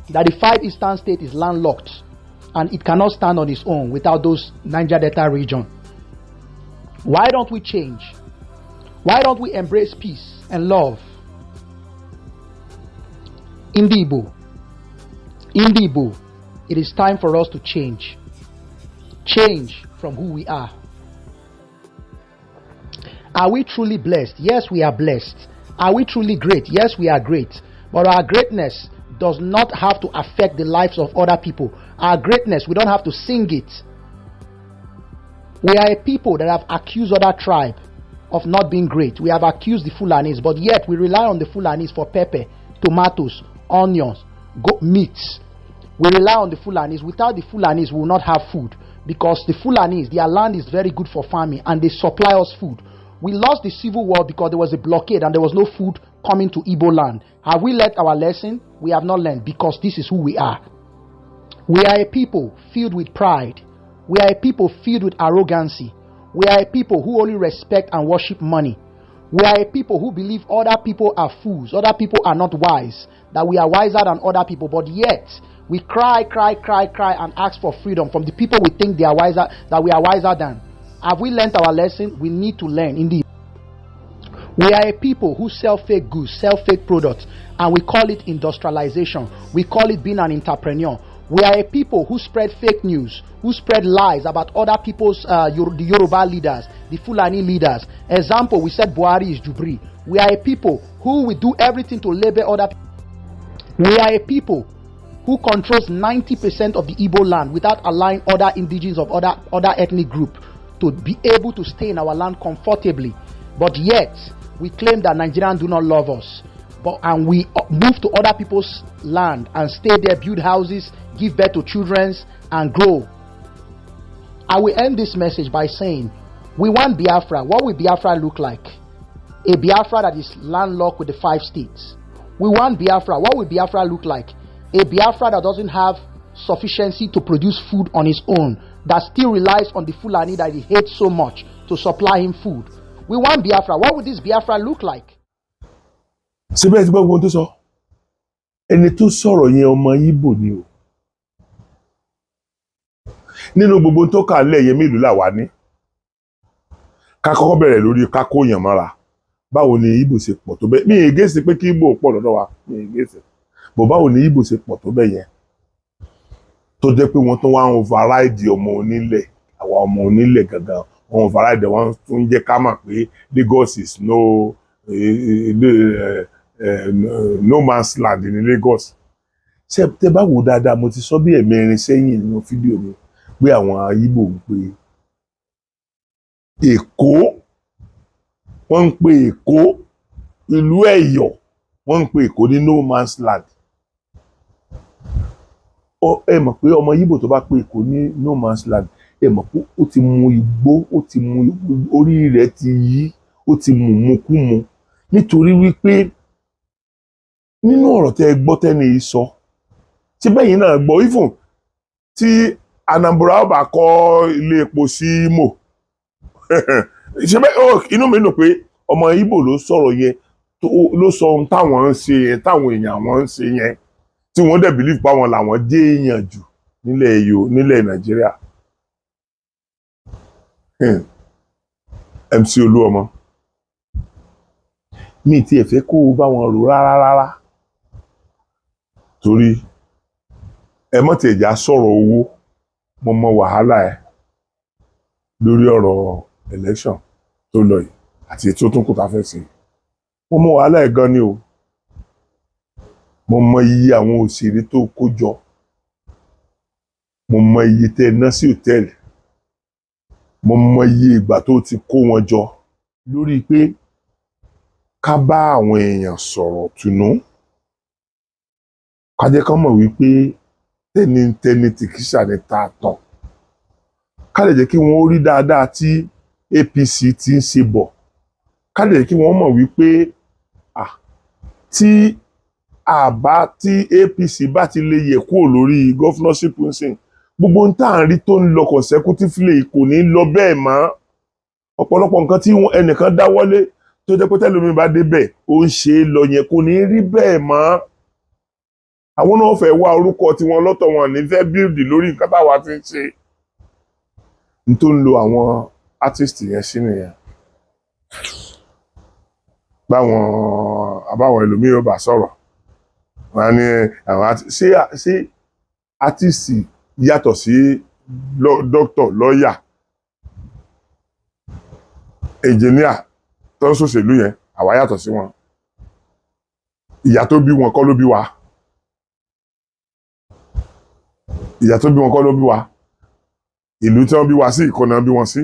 that the 5 eastern states is landlocked and it cannot stand on its own without those Niger Delta region. Why don't we change? Why don't we embrace peace and love? Igbo, it is time for us to change. Change from who we are. Are we truly blessed? Yes, we are blessed. Are we truly great? Yes, we are great. But our greatness does not have to affect the lives of other people. Our greatness, we don't have to sing it. We are a people that have accused other tribe of not being great. We have accused the Fulanis, but yet we rely on the Fulanis for pepper, tomatoes, onions, goat meats. We rely on the Fulanis. Without the Fulanis, we will not have food, because the Fulanis, their land is very good for farming and they supply us food. We lost the civil war because there was a blockade and there was no food coming to Igbo land. Have we learned our lesson? We have not learned, because this is who we are. We are a people filled with pride. We are a people filled with arrogancy. We are a people who only respect and worship money. We are a people who believe other people are fools, other people are not wise, that we are wiser than other people, but yet We cry, and ask for freedom from the people we think they are wiser, that we are wiser than. Have we learned our lesson? We need to learn, indeed. We are a people who sell fake goods, sell fake products, and we call it industrialization. We call it being an entrepreneur. We are a people who spread fake news, who spread lies about other people's, the Yoruba leaders, the Fulani leaders. Example, we said Buhari is Jubri. We are a people who will do everything to label other people. We are a people who controls 90% of the Igbo land without allowing other indigenes of other ethnic group to be able to stay in our land comfortably. But yet, we claim that Nigerians do not love us. And we move to other people's land and stay there, build houses, give birth to children, and grow. I will end this message by saying, we want Biafra. What will Biafra look like? A Biafra that is landlocked with the 5 states. We want Biafra. What will Biafra look like? A Biafra that doesn't have sufficiency to produce food on his own, that still relies on the Fulani that he hates so much to supply him food. We want Biafra. What would this Biafra look like? Síbẹ̀ tí gbogbo tó sọ ẹni tó sọ̀rọ̀ yẹn ọmọ Igbo ni o. Nínú gbogbo tó kà lẹ̀ yẹn mélòó là wá ní. Ká kọ́kọ́ bẹ̀rẹ̀ lórí ká kó yàn mọ́ra. Báwo ni Igbo ṣe pọ̀ tó bẹ́ẹ̀? Mi ì gèsì pé kí Igbo pọ̀ lọ́dọ̀ wa. Mi ì gèsì. Bọ̀ báwo ni Igbo ṣe pọ̀ tó bẹ́ẹ̀ yẹn? Tó jẹ́ pé wọ́n tún wá ń override ọmọ onílẹ̀. Àwa ọmọ onílẹ̀ gangan. Wọ́n override wọ́n tún jẹ́ ká mọ̀ pé Lagos is no man's land ní Lagos. Ṣé tẹ́ bá wò dáadáa mo ti sọ bí ẹ̀mẹrin sẹ́yìn nínú fídíò mi pé àwọn Igbo ń pè Èkó, wọ́n ń pè Èkó, ìlú Ẹ̀yọ̀, wọ́n ń pè Èkó ní no man's land. Ẹ mọ̀ pé ọmọ Igbo tó bá pè Èkó ní no man's land, ẹ mọ̀ pé ó ti mu igbó, ó ti mu orí rẹ̀ ti yí, ó ti mú mu nítorí wípé nínú ọ̀rọ̀ tẹ́ gbọ́ tẹ́ni yìí sọ tí bẹ́yìn náà gbọ́ even tí Anambra bá kọ́ ilé epo sí Imo ṣe bẹ́ẹ̀ inú mi dùn pé ọmọ Igbo ló sọ̀rọ̀ yẹn ló sọ ohun táwọn ń ṣe yẹn táwọn èèyàn wọn ń ṣe yẹn tí wọ́n dẹ̀ believe pa wọn làwọn jẹ́ èèyàn jù nílẹ̀ Nàìjíríà. MC Olúọmọ mi ti ẹ̀ fẹ́ kó o bá wọn rò rárá torí ẹ mọ̀ tí ẹ̀já sọ̀rọ̀ owó mo mọ wàhálà ẹ lórí ọ̀rọ̀ election tó lọ yìí àti tó tún kò tá fẹ́ sí mo mọ wàhálà ẹ gan ni o mo mọ iye àwọn òṣèré tó kó jọ mo mọ iye tẹ́ ná sí hòtẹ́ẹ̀lì mo mọ iye ìgbà tó ti kó wọn jọ lórí pé ká bá àwọn èèyàn sọ̀rọ̀ tùnú ká jẹ́ kán mọ̀ wípé tẹ́ni tìkísà ní ta tán ká lè jẹ́ kí wọ́n rí dáadáa tí APC ti ń ṣe bọ̀ ká lè jẹ́ kí wọ́n mọ̀ wípé tí APC bá ti lè yẹ̀ kúrò lórí governorship nsìn gbogbo ń tà ń rí tó ń lọ consecutively kò ní lọ bẹ́ẹ̀ mọ́ ọ̀pọ̀lọpọ̀ nǹkan tí ẹnìkan dáwọ́lé tó jẹ́ pé tẹ́lómi bá débẹ̀ ó ń ṣe é lọ yẹn kò ní rí bẹ́ẹ̀ mọ́ àwọn náà fẹ́ wá orúkọ tí wọ́n lọ́tọ̀ wọn ní fẹ́ build lórí nǹkan táwa ti ń ṣe n tó ń lo àwọn artist yẹn sí nìyẹn àbáwọn ẹlòmíràn bá sọ̀rọ̀ wọn ní àwọn ṣé artist yàtọ̀ sí doctor lọ́ọ̀yà engineer tó ń ṣòṣèlú yẹn àwa yàtọ̀ sí wọn ìyá tó bí wọn kọ́ ló bí wa ìyá tó bí wọn kọ́ ló bí wa ìlú tí wọ́n bí wa sí ìkọ́nà bí wọn sí.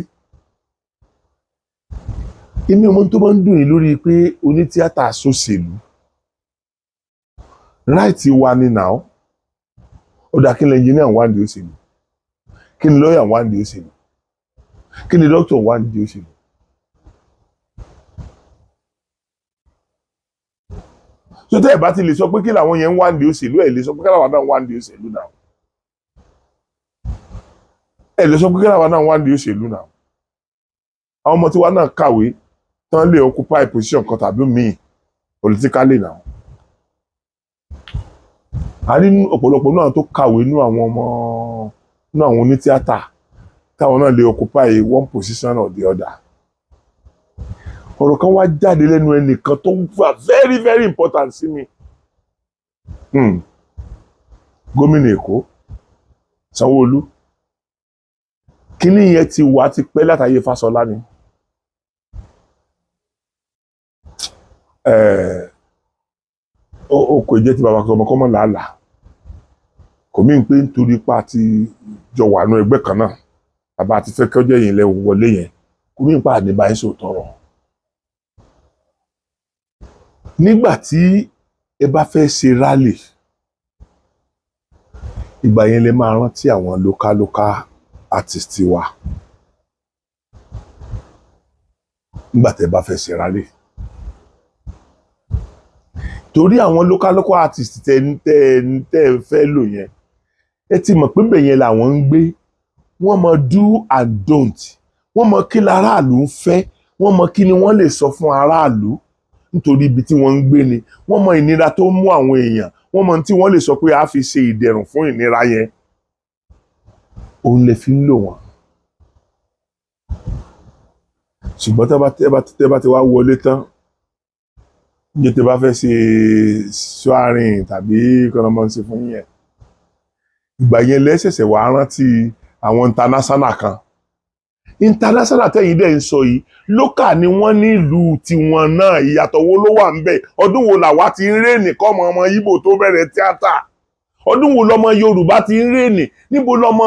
Èmi ọmọ tó máa ń dùn yìí lórí pé onítíátà ṣòṣèlú ráìtì wa ni now ó dá kí ni engineer wà ní òṣèlú kí ni lawyer wà ní òṣèlú kí ni doctor wà ní òṣèlú. So tẹ́ ẹ̀ bá ti lè sọ pé kí làwọn yẹn ń wá ní òṣèlú ẹ̀ lè sọ pé kí làwọn náà wá ní òṣèlú náà ẹ̀ lè sọ pé kí làwọn náà wá ní òṣèlú náà àwọn ọmọ tiwa náà kàwé tán lè occupy position kan tàbí míì politically náà a rí ọ̀pọ̀lọpọ̀ náà tó kàwé nínú àwọn onítíátà táwọn náà lè occupy one position or the other. Ọ̀rọ̀ kan wá jáde lẹ́nu ẹnìkan tó wà very very important sí mi. Gómìnà Èkó Sanwó-Olú, kíní yẹn ti wà ti pẹ́ látàyè Fáṣọlá ni. Ó kò jẹ́ ti bàbá ọmọ kọ́mọ làálàá, kò mí pé nítorí pa ti jọ wà nù ẹgbẹ́ kan náà bàbá ti fẹ́ kọjá yìí lẹ wọlé yẹn, kò mí pa àdébá yín sòtọrọ. Nígbà tí ẹ bá fẹ́ ṣe rally, ìgbà yẹn lè máa rántí àwọn local artist wa. Nígbà tí ẹ bá fẹ́ ṣe rally, torí àwọn local artist tẹ́ fẹ́ lò yẹn, ẹ ti mọ̀ pé bẹ́ẹ̀ yẹn làwọn ń gbé, wọ́n mọ do and don't, wọ́n mọ kí láràlú ń fẹ́, wọ́n mọ kí ni wọ́n lè sọ fún aráàlú nítorí ibi tí wọ́n ń gbé ni, wọ́n mọ ìnira tó mú àwọn èèyàn, wọ́n mọ tí wọ́n lè sọ pé a fi ṣe ìdẹ̀rùn fún ìnira yẹn, òun lè fi ń lò wọ́n. Ṣùgbọ́n tẹ́ bá ti wá wọlé tán, ní tẹ́ bá fẹ́ ṣe swearing tàbí kọ́nọ́mọ́ ṣe fún yẹn, ìgbà yẹn lẹ́sẹ̀sẹ̀ wá rántí àwọn international kan. International tẹ́yìn dẹ̀ ń sọ yìí, local ni wọ́n ní ìlú tiwọn náà, ìyàtọ̀ wo ló wà ń bẹ̀? Ọdún wo làwa ti ń rèèní kọ́mọ ọmọ Ìgbò tó bẹ̀rẹ̀ tíátà? Ọdún wo lọmọ Yorùbá ti ń rèèní? Níbo lọmọ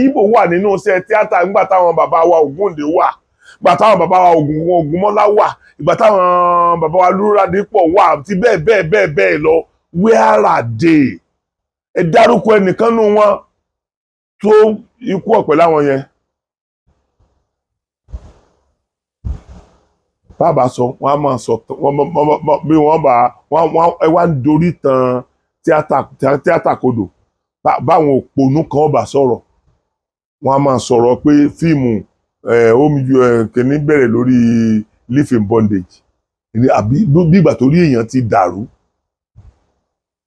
Ìgbò wà nínú iṣẹ́ tíátà nígbà táwọn bàbá wa Ògúndé wà, ìgbà táwọn bàbá wa Ògúnmọ́lá wà, ìgbà táwọn bàbá wa Lúrádépọ̀ wà, àti bẹ́ẹ̀ lọ. Where are they? Ẹ dárúkọ ẹnìkan nù wọn tó ikú ọ̀pẹ láwọn yẹn. Bàbá sọ, wọ́n á máa sọ, bí wọ́n bá ẹ wá ń dorí tan tíátà kodò. Báwọn òpònú kan ọba sọ̀rọ̀, wọ́n á máa sọ̀rọ̀ pé fíìmù kìíní bẹ̀rẹ̀ lórí life in bondage, àbí bí ìgbà torí èèyàn ti dàrú.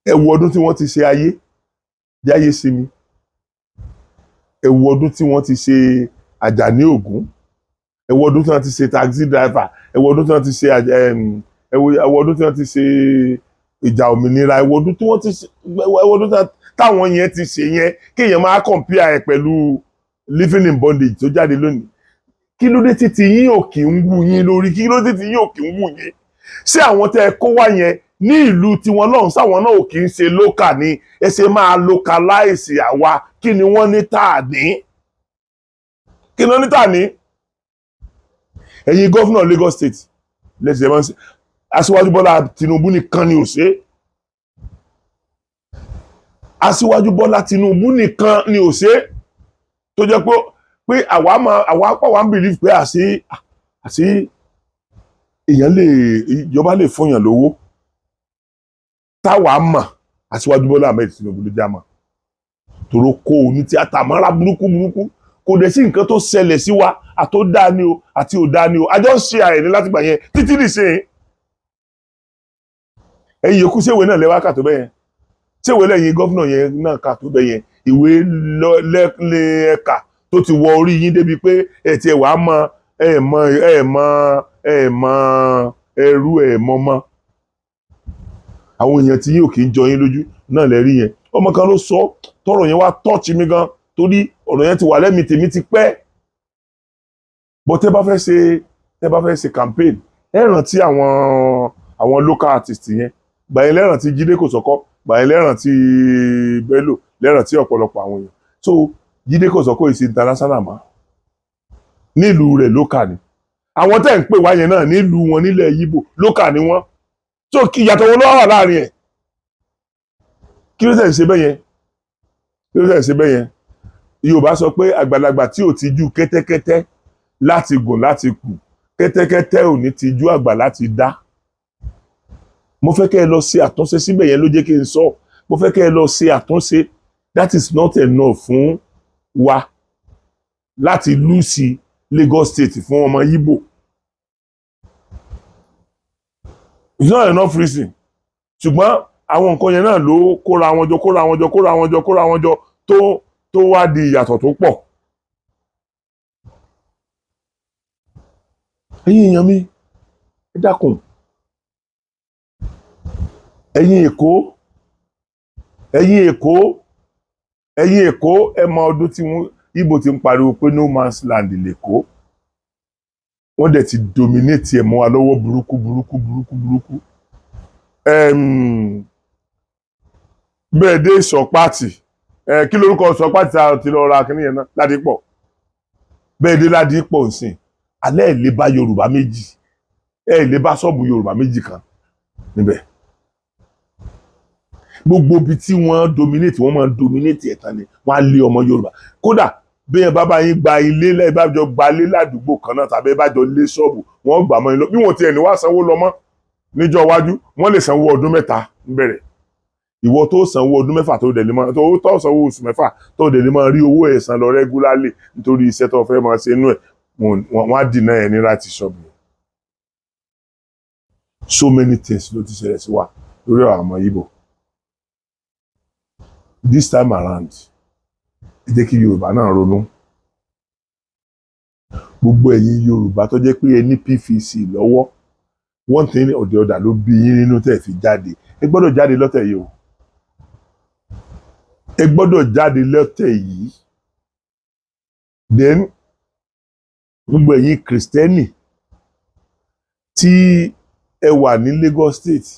Ẹ wo ọdún tí wọ́n ti ṣe ayé jáyé sí mi, ẹ wo ọdún tí wọ́n ti ṣe Àjàní Ògún, ẹ wo ọdún tí wọ́n ti ṣe taxi driver, ẹ wo ọdún tí wọ́n ti ṣe ẹ wo ọdún tí wọ́n ti ṣe ìjà òmìnira, ẹ wo ọdún tí wọ́n ti ṣe, ẹ wo ọdún táwọn yẹn ti ṣe yẹn, kéèyàn máa compare ẹ pẹ̀lú living in bondage tó jáde lónìí. Kí ló dé títí yín ò kì ń wù yín lórí? Kí ló dé títí yín ò kì ń wù yín? Ṣé àwọn tẹ́ ẹ kó wá yẹn ní ìlú tiwọn lọ́hùn, sáwọn náà ò kì í ṣe local ni? Ẹ ṣe máa localize àwa, kí ni wọ́n ní tà ní? Kí ni wọ́n ní tà ní? Ẹ̀yin gọ́fúnà Lagos State lẹ́sẹ̀ máa ń ṣe, Aṣíwájú Bọ́lá Tinubu nìkan ni ò ṣe. Aṣíwájú Bọ́lá Tinubu nìkan ni ò ṣe, tó jẹ́ pé àwa pọ̀ wá ń believe pé àṣé ìjọba lè fún yàn lówó. Táwa mọ̀, Aṣíwájú Bọ́lá Ahmed Tinubu ló já mọ̀, tòró kó ní tíátà mọ́ra burúkú, kò dẹ̀ sí nǹkan tó ṣẹlẹ̀ sí wa, àtó dáa ni o àti ò dáa ni o, àjọ ń ṣe àìní láti gbà yẹn títí nìṣe. Ẹ̀yin yòókù ṣèwé náà lẹ́wà kà tó bẹ́yẹn, ṣèwé lẹ́yìn gọ́fúnà yẹn náà kà tó bẹ́yẹn, ìwé lẹ́ẹ̀ka tó ti wọ orí yín débi pé ẹ̀ tiẹ̀ wàá mọ ẹrú mọ́. Àwọn èèyàn tí yóò kì í jọ yín lójú náà lẹ́rí yẹn. Ọmọ kan ló sọ tọrọ yẹn wá tọ́ọ̀chì mi gan, torí ọ̀rọ̀ yẹn ti wà lẹ́mìí tèmi ti pẹ́. Bọ́ tẹ́ bá fẹ́ ṣe campaign, ẹ rántí àwọn local artist yẹn, gbà yẹn lẹ́rántí Jídé Kòsọ́kọ́, gbà yẹn lẹ́rántí Bello, lẹ́rántí ọ̀pọ̀lọpọ̀ àwọn èèyàn. So Jídé Kòsọ́kọ́ is international mọ́, nílùú rẹ̀ local ni. Àwọn tẹ́ ń pè wá yẹn náà nílùú wọn nílẹ̀ Ìgbò local ni wọ́n. So kí ìyàtọ̀ wo ló wà láàrin ẹ̀? Kí ló tẹ̀ ń ṣe bẹ́yẹn? Kí ló tẹ̀ ń ṣe bẹ́yẹn? Yorùbá sọ pé àgbàlagbà tí ò tijú kẹ́tẹ́kẹ́tẹ́ láti gùn láti kù, kẹ́tẹ́kẹ́tẹ́ ò ní tijú àgbà láti dá. Mo fẹ́ kẹ́ ẹ lọ ṣe àtúnṣe síbẹ̀ yẹn ló jẹ́ kí n sọ. Mo fẹ́ kẹ́ ẹ lọ ṣe àtúnṣe. That is not enough fún wa láti lùsì Lagos State fún ọmọ Ìgbò. It's not enough reason. Ṣùgbọ́n àwọn nǹkan yẹn náà ló kóra wọn jọ tó wá di ìyàtọ̀ tó pọ̀. ẹ̀yin èèyàn mi ẹ dákun, ẹ̀yin Èkó ẹ mọ ọdún tí Ìgbò ti ń pariwo pé no man's land l'Èkó. Wọ́n dẹ̀ ti dominate ẹ̀ mọ́ wa lọ́wọ́ burúkú. Bẹ́ẹ̀ dé Sọ̀pátì, kí lórúkọ Sọ̀pátì ti lọ ra kíní yẹn náà, Ládìpọ̀. Bẹ́ẹ̀ dé Ládìpọ̀ nsìn, alẹ́ ẹ̀ lè bá Yorùbá méjì, ẹ̀ lè bá ṣọ́ọ̀bù Yorùbá méjì kan níbẹ̀. Gbogbo ibi tí wọ́n dominate, wọ́n máa dominate ẹ̀ tán ni, wọ́n á lé ọmọ Yorùbá. Kódà bẹ́ẹ̀ bá yín gba ilé lẹ́yìn bá jọ gba ilé ládùúgbò kan náà tàbí bá jọ lé ṣọ́ọ̀bù, wọ́n gbà mọ́ ẹ lọ. Bí wọ́n ti ẹ̀ ní wá sanwó lọ mọ́ níjọ́ iwájú, wọ́n lè sanwó ọdún 3 níbẹ̀rẹ̀. Ìwọ tó sanwó ọdún 6 tó dẹ̀ lè máa tó sanwó oṣù 6 tó dẹ̀ lè máa rí owó ẹ̀ san lọ regularly nítorí iṣẹ́ tó fẹ́ máa ṣe inú ẹ̀, wọ́n á dìnnà ẹ̀ ní láti ṣọ́ọ̀bù. So many things ló ti ṣẹlẹ̀ sí wa lórí àwọn ọmọ Ìgbò. This time around, ẹ jẹ́ kí Yorùbá náà ronú. Gbogbo ẹ̀yin Yorùbá tó jẹ́ pé ẹ ní PVC lọ́wọ́, one thing or the other ló bí yín nínú tẹ́ fi jáde. Ẹ gbọ́dọ̀ jáde lọ́tẹ̀ yìí o. Ẹ gbọ́dọ̀ jáde lọ́tẹ̀ yìí. Then gbogbo ẹ̀yin Kristẹni tí ẹ wà ní Lagos State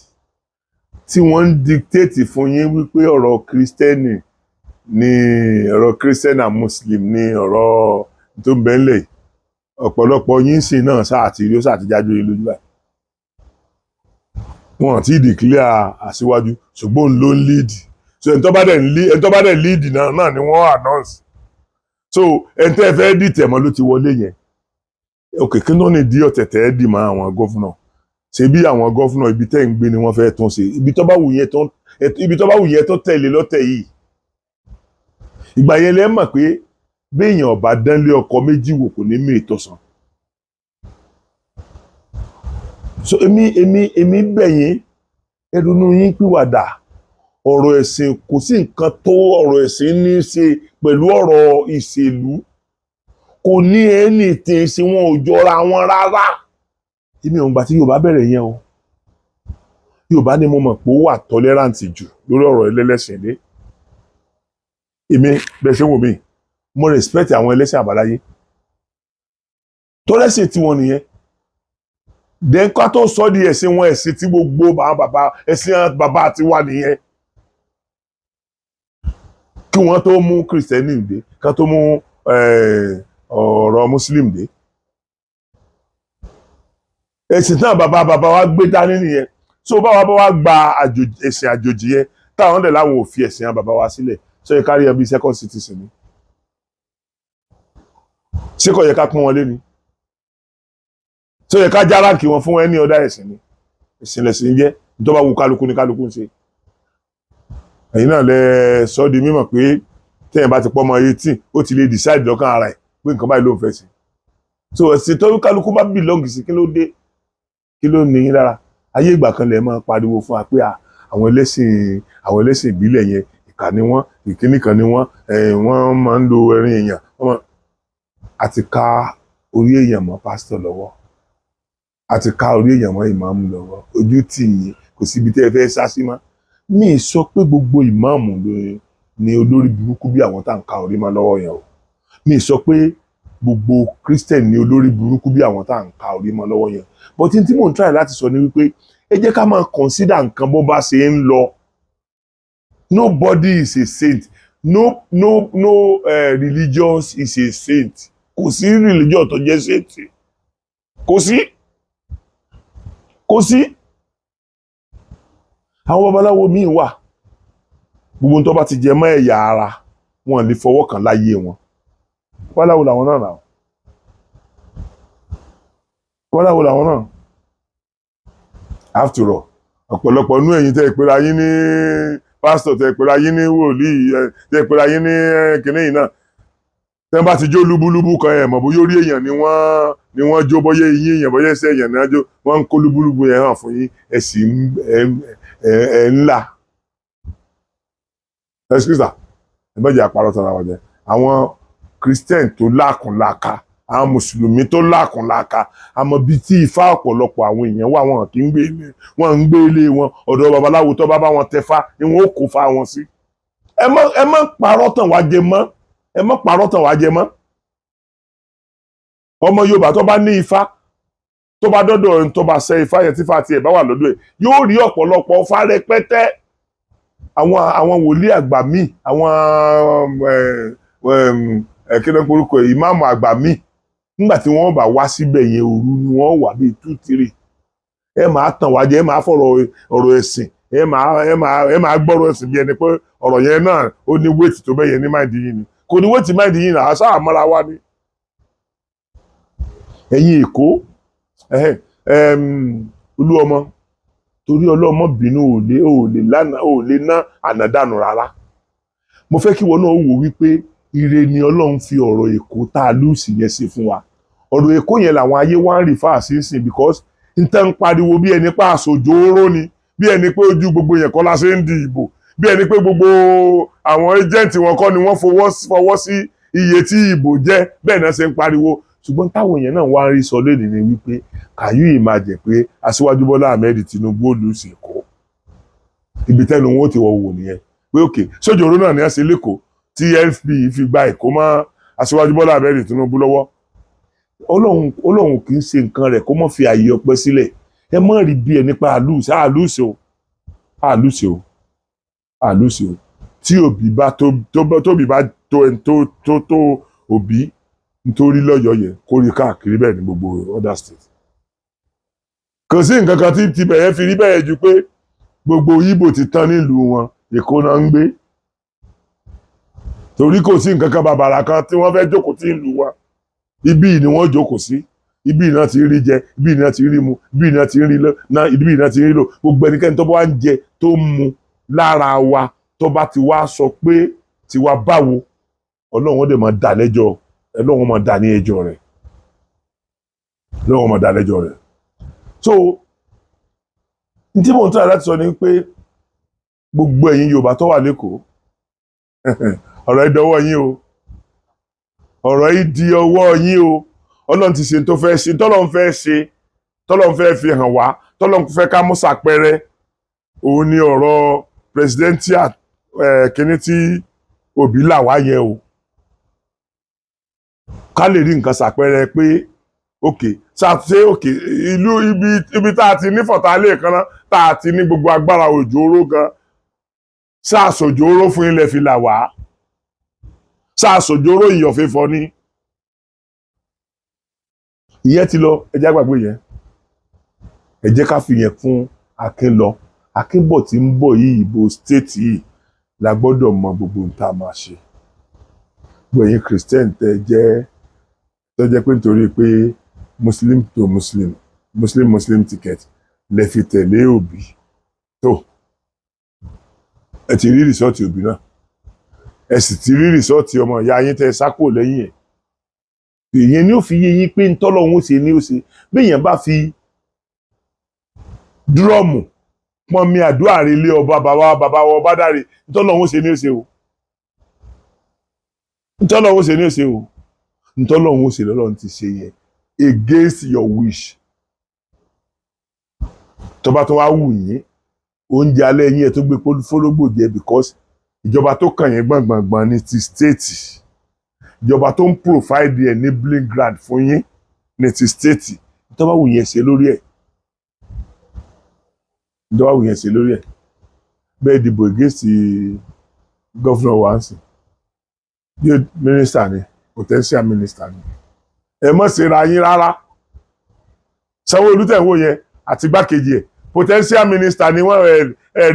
tí wọ́n ń dictate fún yín wípé ọ̀rọ̀ Kristẹni ni ọ̀rọ̀ Christian and Muslim ni ọ̀rọ̀ tó ń bẹ ńlẹ̀. Ọ̀pọ̀lọpọ̀ yín sì náà sáà ti rí ó sáà ti jájú yín lójú báyìí. Wọ́n ti declare aṣíwájú ṣùgbọ́n ló ń lead. So ẹni tó bá dẹ̀ lead náà ni wọ́n announce. So ẹni tẹ́ fẹ́ dìtẹ̀ mọ́ ló ti wọlé yẹn. Okay, kí ló ní di ọ̀tẹ̀tẹ̀ ẹ́ dì mọ́ àwọn gọ́fúnà? Ṣé bí àwọn gọ́fúnà ibi tẹ́ ń gbé ni wọ́n fẹ́ tún ṣe? Ibi tó bá wù yẹn tó tẹ̀lé lọ́tẹ̀ yìí. Ìgbà yẹn lẹ́ mọ̀ pé béèyàn ọba dánlé ọkọ méjì wò kò ní mí ìtọ̀sán. So èmi bẹ̀yìn ẹdùnú yín pìwàdà. Ọ̀rọ̀ ẹ̀sìn kò sí nǹkan tó ọ̀rọ̀ ẹ̀sìn ní í ṣe pẹ̀lú ọ̀rọ̀ ìṣèlú. Kò ní ẹni tí ń ṣe wọn ò jọra wọn rárá. Èmi ò ń gbà tí Yorùbá bẹ̀rẹ̀ yẹn o. Yorùbá ni mo mọ̀ pé ó wà tolerant jù lórí ọ̀rọ̀ ẹlẹ́lẹ́sìn dé. Èmi bẹ́ẹ̀ ṣe wò mí, mo respect àwọn ẹlẹ́sìn àbáláyé. Tọ́lẹ́sìn tí wọ́n nìyẹn. Then ká tó sọ di ẹ̀sìn wọn, ẹ̀sìn tí gbogbo ẹ̀sìn bàbá ti wà nìyẹn. Kí wọ́n tó mú Kìrìsìtẹ́nì dé, ká tó mú ọ̀rọ̀ Muslim dé. Ẹ̀sìn náà bàbá wa gbé dání nìyẹn. So bá wa gba ẹ̀sìn àjòjì yẹn, táwọn dẹ̀ láwọn ò fi ẹ̀sìn bàbá wa sílẹ̀. So yẹ ká rí ẹbí second citizen ni. Ṣé kò yẹ ká pọ́n wọn lé ni? So yẹ ká járáǹkì wọn fún ẹni ọ̀dà ẹ̀sìn ni. Ẹ̀sìn lẹ̀sìn jẹ́ tó bá wù kálukú ni kálukú ń ṣe. Ẹ̀yin náà lẹ sọ di mímọ̀ pé tẹ́yìn bá ti pọ́ ọmọ 18 ó ti lè decide lọ́kàn ara ẹ̀ pé nǹkan báyìí ló ń fẹ́ sí. So ẹ̀sìn tó kálukú bá belong sí kí ló dé? Kí ló ní yín lára? Ayé ìgbà kan lẹ máa pariwo fún wa pé àwọn ẹlẹ́sìn ìbílẹ̀ yẹn ìkà ni wọ́n, ìkíní kan ni wọ́n máa ń lo ẹrin èèyàn. Àti ká orí èèyàn mọ́ pásítọ̀ lọ́wọ́. Àti ká orí èèyàn mọ́ ìmáàmù lọ́wọ́. Ojú tì yín kò síbi tẹ́ ẹ fẹ́ sá sí mọ́. Mi sọ pé gbogbo ìmáàmù ni olórí burúkú bí àwọn tá à ń ka orí mọ́ lọ́wọ́ yẹn o. Mi sọ pé gbogbo Christian ni olórí burúkú bí àwọn tá à ń ka orí mọ́ lọ́wọ́ yẹn. But tí mò ń try láti sọ ni wípé ẹ jẹ́ ká máa consider nǹkan bó bá ṣe ń lọ. Nobody is a saint. No religious is a saint. Kò sí religion tó jẹ́ saint. Kò sí. Àwọn babaláwo míì wà. Gbogbo tó bá ti jẹ mọ́ ẹ̀yà ara wọn lè fọwọ́ kàn láyé wọn. Babaláwo làwọn náà. Babaláwo làwọn náà. After all, ọ̀pọ̀lọpọ̀ inú ẹ̀yin tẹ́ ìpera yín ní pásítọ̀, tẹ́ ìpera yín ní wòlíì, tẹ́ ìpera yín ní kìnní yìí náà. Tẹ́ bá ti jó lúbúlúbú kan ẹ̀ mọ̀ bóyá orí èèyàn ni wọ́n jó, bóyá eyín èèyàn, bóyá ẹsẹ̀ èèyàn náà jó, wọ́n ń kó lúbúlúbú yẹn hàn fún yín, ẹ̀ sì ńlá ẹsikísà ẹgbẹ́jì àparọ́ tara wọn jẹ àwọn Christian tó lákùnláka àwọn mùsùlùmí tó lákùnláka àmọ́ bíi tí ifá ọ̀pọ̀lọpọ̀ àwọn èèyàn wà wọn kì í gbé ilé wọn ń gbé ilé wọn ọ̀dọ̀ babaláwo tó bá bá wọn tẹfá ni wọn ó kó fa wọn sí. ẹ má parọ́ tàn wá jẹ mọ́ ẹ má parọ́ tàn wá jẹ mọ́. ọmọ Yorùbá tó bá ní ifá tó bá dọ́dọ̀ ẹni tó bá ṣe ifá yẹn tí ifá tiẹ̀ bá wà lọ́dọ̀ ẹ̀ yóò rí ọ̀pọ̀lọpọ̀ ọfá rẹpẹtẹ àwọn wòlíì àgbà míì àwọn kíni orúkọ ìmáàmù àgbà míì nígbà tí wọ́n bá wá síbẹ̀ yẹn òru ni wọ́n wà bíi 2-3 ẹ máa tàn wá jẹ ẹ máa fọ̀rọ̀ ọ̀rọ̀ ẹ̀sìn ẹ máa gbọ́rọ̀ ẹ̀sìn bí ẹni pé ọ̀rọ̀ yẹn náà ó ní wéètì tó bẹ́ẹ̀ yẹn ní máìdí yìí ni kò ní wéètì máìdí yìí náà àṣà àmọ́ra wa ni. ẹ̀yin Èkó olú ọmọ torí ọlọ́mọ bínú ò lè ná ànádànù rárá. mo fẹ́ kí wọn náà wò wípé ire ni Ọlọ́run fi ọ̀rọ̀ Èkó tá a lùsì yẹn ṣe fún wa. ọ̀rọ̀ Èkó yẹn làwọn ayé wá ń rìfà sí because n tẹ́ ń pariwo bí ẹni pa àṣòjò oró ni bí ẹni pé ojú gbogbo yẹn kọ́ la ṣe ń di ìbò bí ẹni pé gbogbo àwọn ẹjẹǹtì wọn kọ́ ni wọ́n fọwọ́ sí iye tí ìbò jẹ́ bẹ́ẹ̀ náà ṣe ń pariwo ṣùgbọ́n táwọn èèyàn náà wá ń rí sọ lónìí ni wípé kàyú ìmájẹ pé Aṣíwájú Bọ́lá Ahmed Tinubu ó lù sí Èkó ibi tẹ́nu wọn ó ti wọ wò nìyẹn pé òkè sójú oró náà ní ẹsẹ̀ lẹ́kọ̀ọ́ tí FP fi gba Èkó mọ́ Aṣíwájú Bọ́lá Ahmed Tinubu lọ́wọ́ Ọlọ́run kì í ṣe nǹkan rẹ̀ kó mọ́ fi àyè ọpẹ́ sílẹ̀ ẹ mọ́ rí bí ẹni pa àlùsè o tí òbí bá tóbi bá tó ẹni tó òbí nítorí lọ́yọ̀ọ́ yẹn kó rí káàkiri bẹ́ẹ̀ ní gbogbo other state. kò sí nǹkan kan tí tibẹ̀ yẹn fi rí bẹ́ẹ̀ ju pé gbogbo Ìgbò ti tán nílùú wọn Èkó náà ń gbé torí kò sí nǹkan kan bàbàrà kan tí wọ́n fẹ́ jókòó tí ìlú wa ibi ni wọ́n jókòó sí ibi náà ti rí jẹ ibi náà ti rí mu ibi náà ti rí lọ ibi náà ti rí lò gbogbo ẹnikẹ́ni tó bá wá ń jẹ tó ń mu lára wa tó bá ti wá sọ pé tiwa báwo Ọlọ́run dẹ̀ máa dá lẹ́jọ́ Ọlọ́run máa dá ní ẹjọ́ rẹ̀ Ọlọ́run máa dá lẹ́jọ́ rẹ̀. so n tí mò ń tọ́ láti sọ ni pé gbogbo ẹ̀yin Yorùbá tó wà lẹ́kọ̀ọ́ ọ̀rọ̀ ìdọ́wọ́ yín o ọ̀rọ̀ yìí di ọwọ́ yín o Ọlọ́run ti ṣe tó fẹ́ ṣe tọ́lọ́run fẹ́ ṣe tọ́lọ́run fẹ́ fi hàn wá tọ́lọ́run fẹ́ ká mú ṣàpẹẹrẹ òun ni ọ̀rọ̀ presidential kíní tí Òbí là wá yẹ o ká lè rí nǹkan ṣàpẹẹrẹ pé òkè ṣàtúnṣe òkè ìlú ibi tá a ti ní fọ̀tálẹ̀ kan náà tá a ti ní gbogbo agbára òjò oró gan ṣàṣòjò oró fún ilẹ̀ fi là wá ṣàṣòjò oró ìyọ̀fẹ́fọ́ ní ìyẹn ti lọ ẹ jẹ́ àgbàgbé yẹn ẹ jẹ́ ká fi yẹn fún Akin lọ Akínbọ̀ tí ń bọ̀ yìí ìbò state yìí la gbọ́dọ̀ mọ gbogbo ohun tá a máa ṣe gbogbo ẹ̀yin Christian tẹ́ jẹ́ pé nítorí pé Muslim to Muslim ticket lè fi tẹ̀lé Òbí tó ẹ ti rí rìsọ́ọ̀tì Òbí náà ẹ sì ti rí rìsọ́ọ̀tì ọmọ ìyá yín tẹ́ sákò lẹ́yìn ẹ̀ ìyẹn ni ó fi yé yín pé ntọ́lọ́hún ṣe ni ó ṣe bí èèyàn bá fi dúrọ́ọ̀mù pọn mi àdúrà rẹ ilé ọba bàbá wa ọba dáre ntọ́lọ́hún ṣe ni ó ṣe o ntọ́lọ́hún ṣe ni ó ṣe o ntọ́lọ́hún ṣe lọ́lọ́run ti ṣe yẹn against your wish tó bá tó wá wù yín oúnjẹ alẹ́ yín ẹ̀ tó gbé fólógbò jẹ because ìjọba tó kàn yín gbọ̀ngbọ̀ngbọ̀n ní ti state ìjọba tó ń provide enabling grant fún yín ní ti state tó bá wù yín ṣe lórí ẹ̀ tó bá wù yín ṣe lórí ẹ̀ bẹ́ẹ̀ dìbò against governor wansi bí minister ni potential minister ni ẹ mọ̀ ṣe ra yín rárá Sanwó-Olú tẹ̀ ń wò yẹn àti igbákejì ẹ̀ potential minister ni wọ́n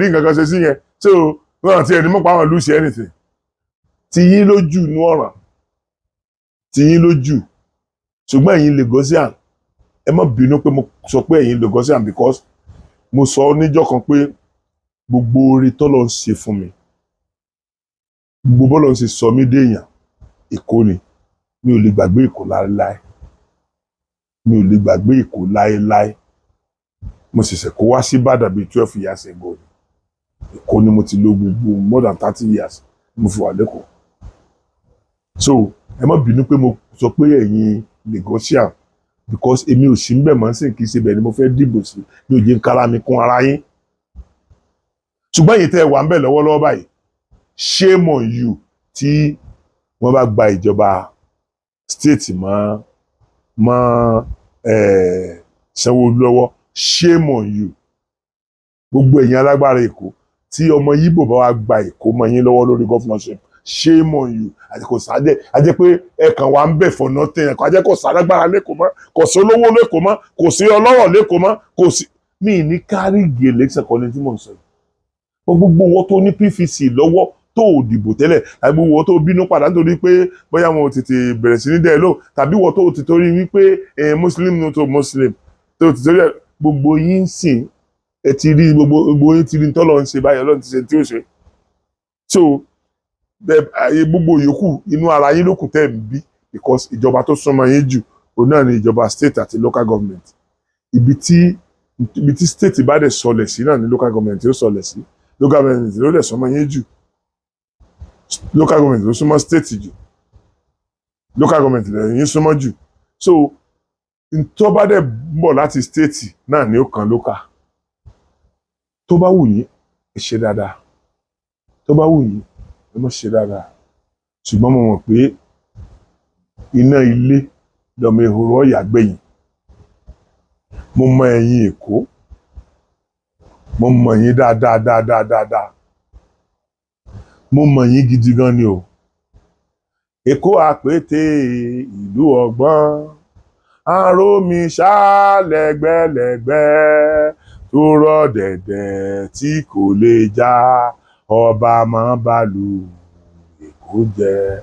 rí nǹkan kan ṣe sí yẹn so wọ́n ti ẹni mọ̀ pa àwọn ìlú ṣe anything ti yín lójú inú ọ̀ràn ti yín lójú ṣùgbọ́n ẹ̀yin Lagosian ẹ má bínú pé mo sọ pé ẹ̀yin Lagosian because mo sọ níjọ́ kan pé gbogbo oore tọ́lọ́ ń ṣe fún mi gbogbo bọ́lọ́ ń ṣe sọ mí déèyàn Èkó ni mi ò lè gbàgbé Èkó láéláé mi ò lè gbàgbé Èkó láéláé mo ṣẹ̀ṣẹ̀ kó wá sí Ìbàdàn bíi 12 years ago Èkó ni mo ti lò gbogbo more than 30 years mo fi wà lẹ́kọ̀ọ́. So ẹ má bínú pé mo sọ pé ẹ̀yin negotiate because èmi ò sí ń bẹ̀ mọ́ sí kì í ṣe bẹ̀ ni mo fẹ́ dìbò sí ní òye ń kára mi kún ara yín. Ṣùgbọ́n èyí tẹ́ ẹ wà ń bẹ̀ lọ́wọ́lọ́wọ́ báyìí shame on you tí wọ́n bá gba ìjọba state mọ́ Sanwó-Olú lọ́wọ́, shame on you. Gbogbo ẹ̀yin alágbára Èkó tí ọmọ Yíbò bá wá gba Èkó mọ́ yín lọ́wọ́ lórí governorship, shame on you. Àti kò sáájẹ́ ajẹ́ pé ẹ̀kan wà ń bẹ̀ for nothing, ẹ̀kan ajẹ́ kò sálágbára lẹ́kọ̀ọ́ mọ́, kò sí olówó lẹ́kọ̀ọ́ mọ́, kò sí ọlọ́rọ̀ lẹ́kọ̀ọ́ mọ́, kò sí. Mi ní kárígì election kan ní tí mò ń sọ yìí. Gbogbo wọn tó ní PVC lọ́wọ́ tó ò dìbò tẹ́lẹ̀, tàbí gbogbo wọn tó bínú padà nítorí pé bóyá wọn ò tètè bẹ̀rẹ̀ sí ní dẹ́ lò, tàbí wọn tó ti torí wípé Muslim no to Muslim tó ti torí gbogbo yín sìn ẹ ti rí gbogbo yín ti rí tọ́lọ́ ń ṣe báyọ̀ lọ́n ti ṣe tí ó ṣe. So gbogbo yòókù inú ara yín lókù tẹ́ ń bí because ìjọba tó súnmọ́ yín jù òun náà ni ìjọba state àti local government. Ibi tí state bá dẹ̀ sọlẹ̀ sí náà ni local government yóò sọlẹ̀ sí. Local government ló dẹ̀ súnmọ́ yín jù, local government ló súnmọ́ state jù, local government lẹ́yìn súnmọ́ jù. So tó bá dẹ̀ bọ̀ láti state náà ni ó kan local. Tó bá wù yín ẹ ṣe dáadáa, tó bá wù yín ẹ má ṣe dáadáa. Ṣùgbọ́n mo mọ̀ pé iná ilé lọmọ ehoro ọ̀yà gbẹ̀yìn. Mo mọ ẹ̀yin Èkó, mo mọ yín dáadáa. Mo mọ yín gidi gan ni o. Èkó àpètè ìlú ọgbọ́n, àròmí ṣálẹ̀gbẹ́lẹ̀gbẹ́ tó rọ̀ dẹ̀dẹ̀ tí kò lè já, ọba máa bàlù Èkó jẹ́.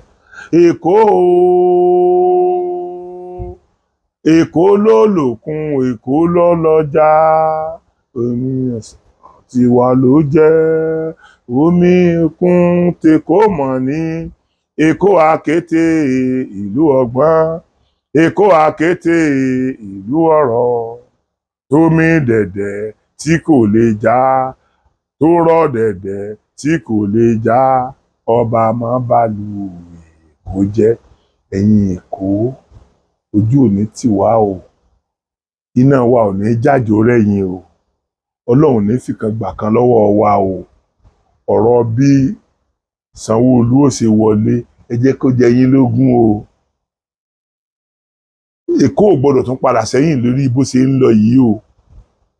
Èkó ló lòkun, Èkó ló lọ́jà, omi tiwa ló jẹ́, omi òkun tèkó mọ̀ ní. Èkó àkété ìlú ọgbọ́n, Èkó àkété ìlú ọ̀rọ̀, tómi dẹ̀dẹ̀ tí kò lè já, tó rọ̀ dẹ̀dẹ̀ tí kò lè já, ọba máa bàlù Èkó jẹ́. Ẹ̀yin Èkó ojú ò ní tì wá o, iná wa ò ní jájò rẹ́yìn o, Ọlọ́run ní fìkan gbà kan lọ́wọ́ wa o. Ọ̀rọ̀ bí Sanwó-Olú ó ṣe wọlé ẹ jẹ́ kó jẹ yín lógún o. Èkó ò gbọ́dọ̀ tún padà sẹ́yìn lórí bó ṣe ń lọ yìí o,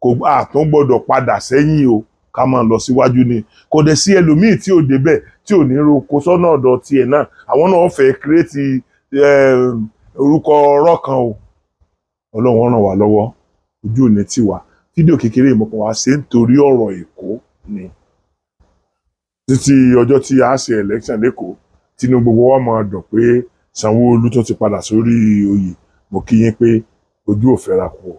kò àtún gbọ́dọ̀ padà sẹ́yìn o, ká máa lọ síwájú ni. Kò dẹ̀ sí ẹlòmíì tí ò débẹ̀ tí ò ní roko sọ́nà ọ̀dọ̀ tiẹ̀ náà, àwọn náà fẹ́ kírètì orúkọ ọ̀rọ̀ kan o. Ọlọ́run ràn wá lọ́wọ́, ojú ò ní tì wá. Fídíò kékeré ìmọ̀kàn wá ṣe nítorí ọ̀rọ̀ Èkó ni. Títí ọjọ́ tí a ṣe election lẹ́kọ̀ọ́, tínú gbogbo wa máa dùn pé Sanwó-Olú tó ti padà sórí oyè. Mo kí yín pé ojú ò fẹ́ra kù o.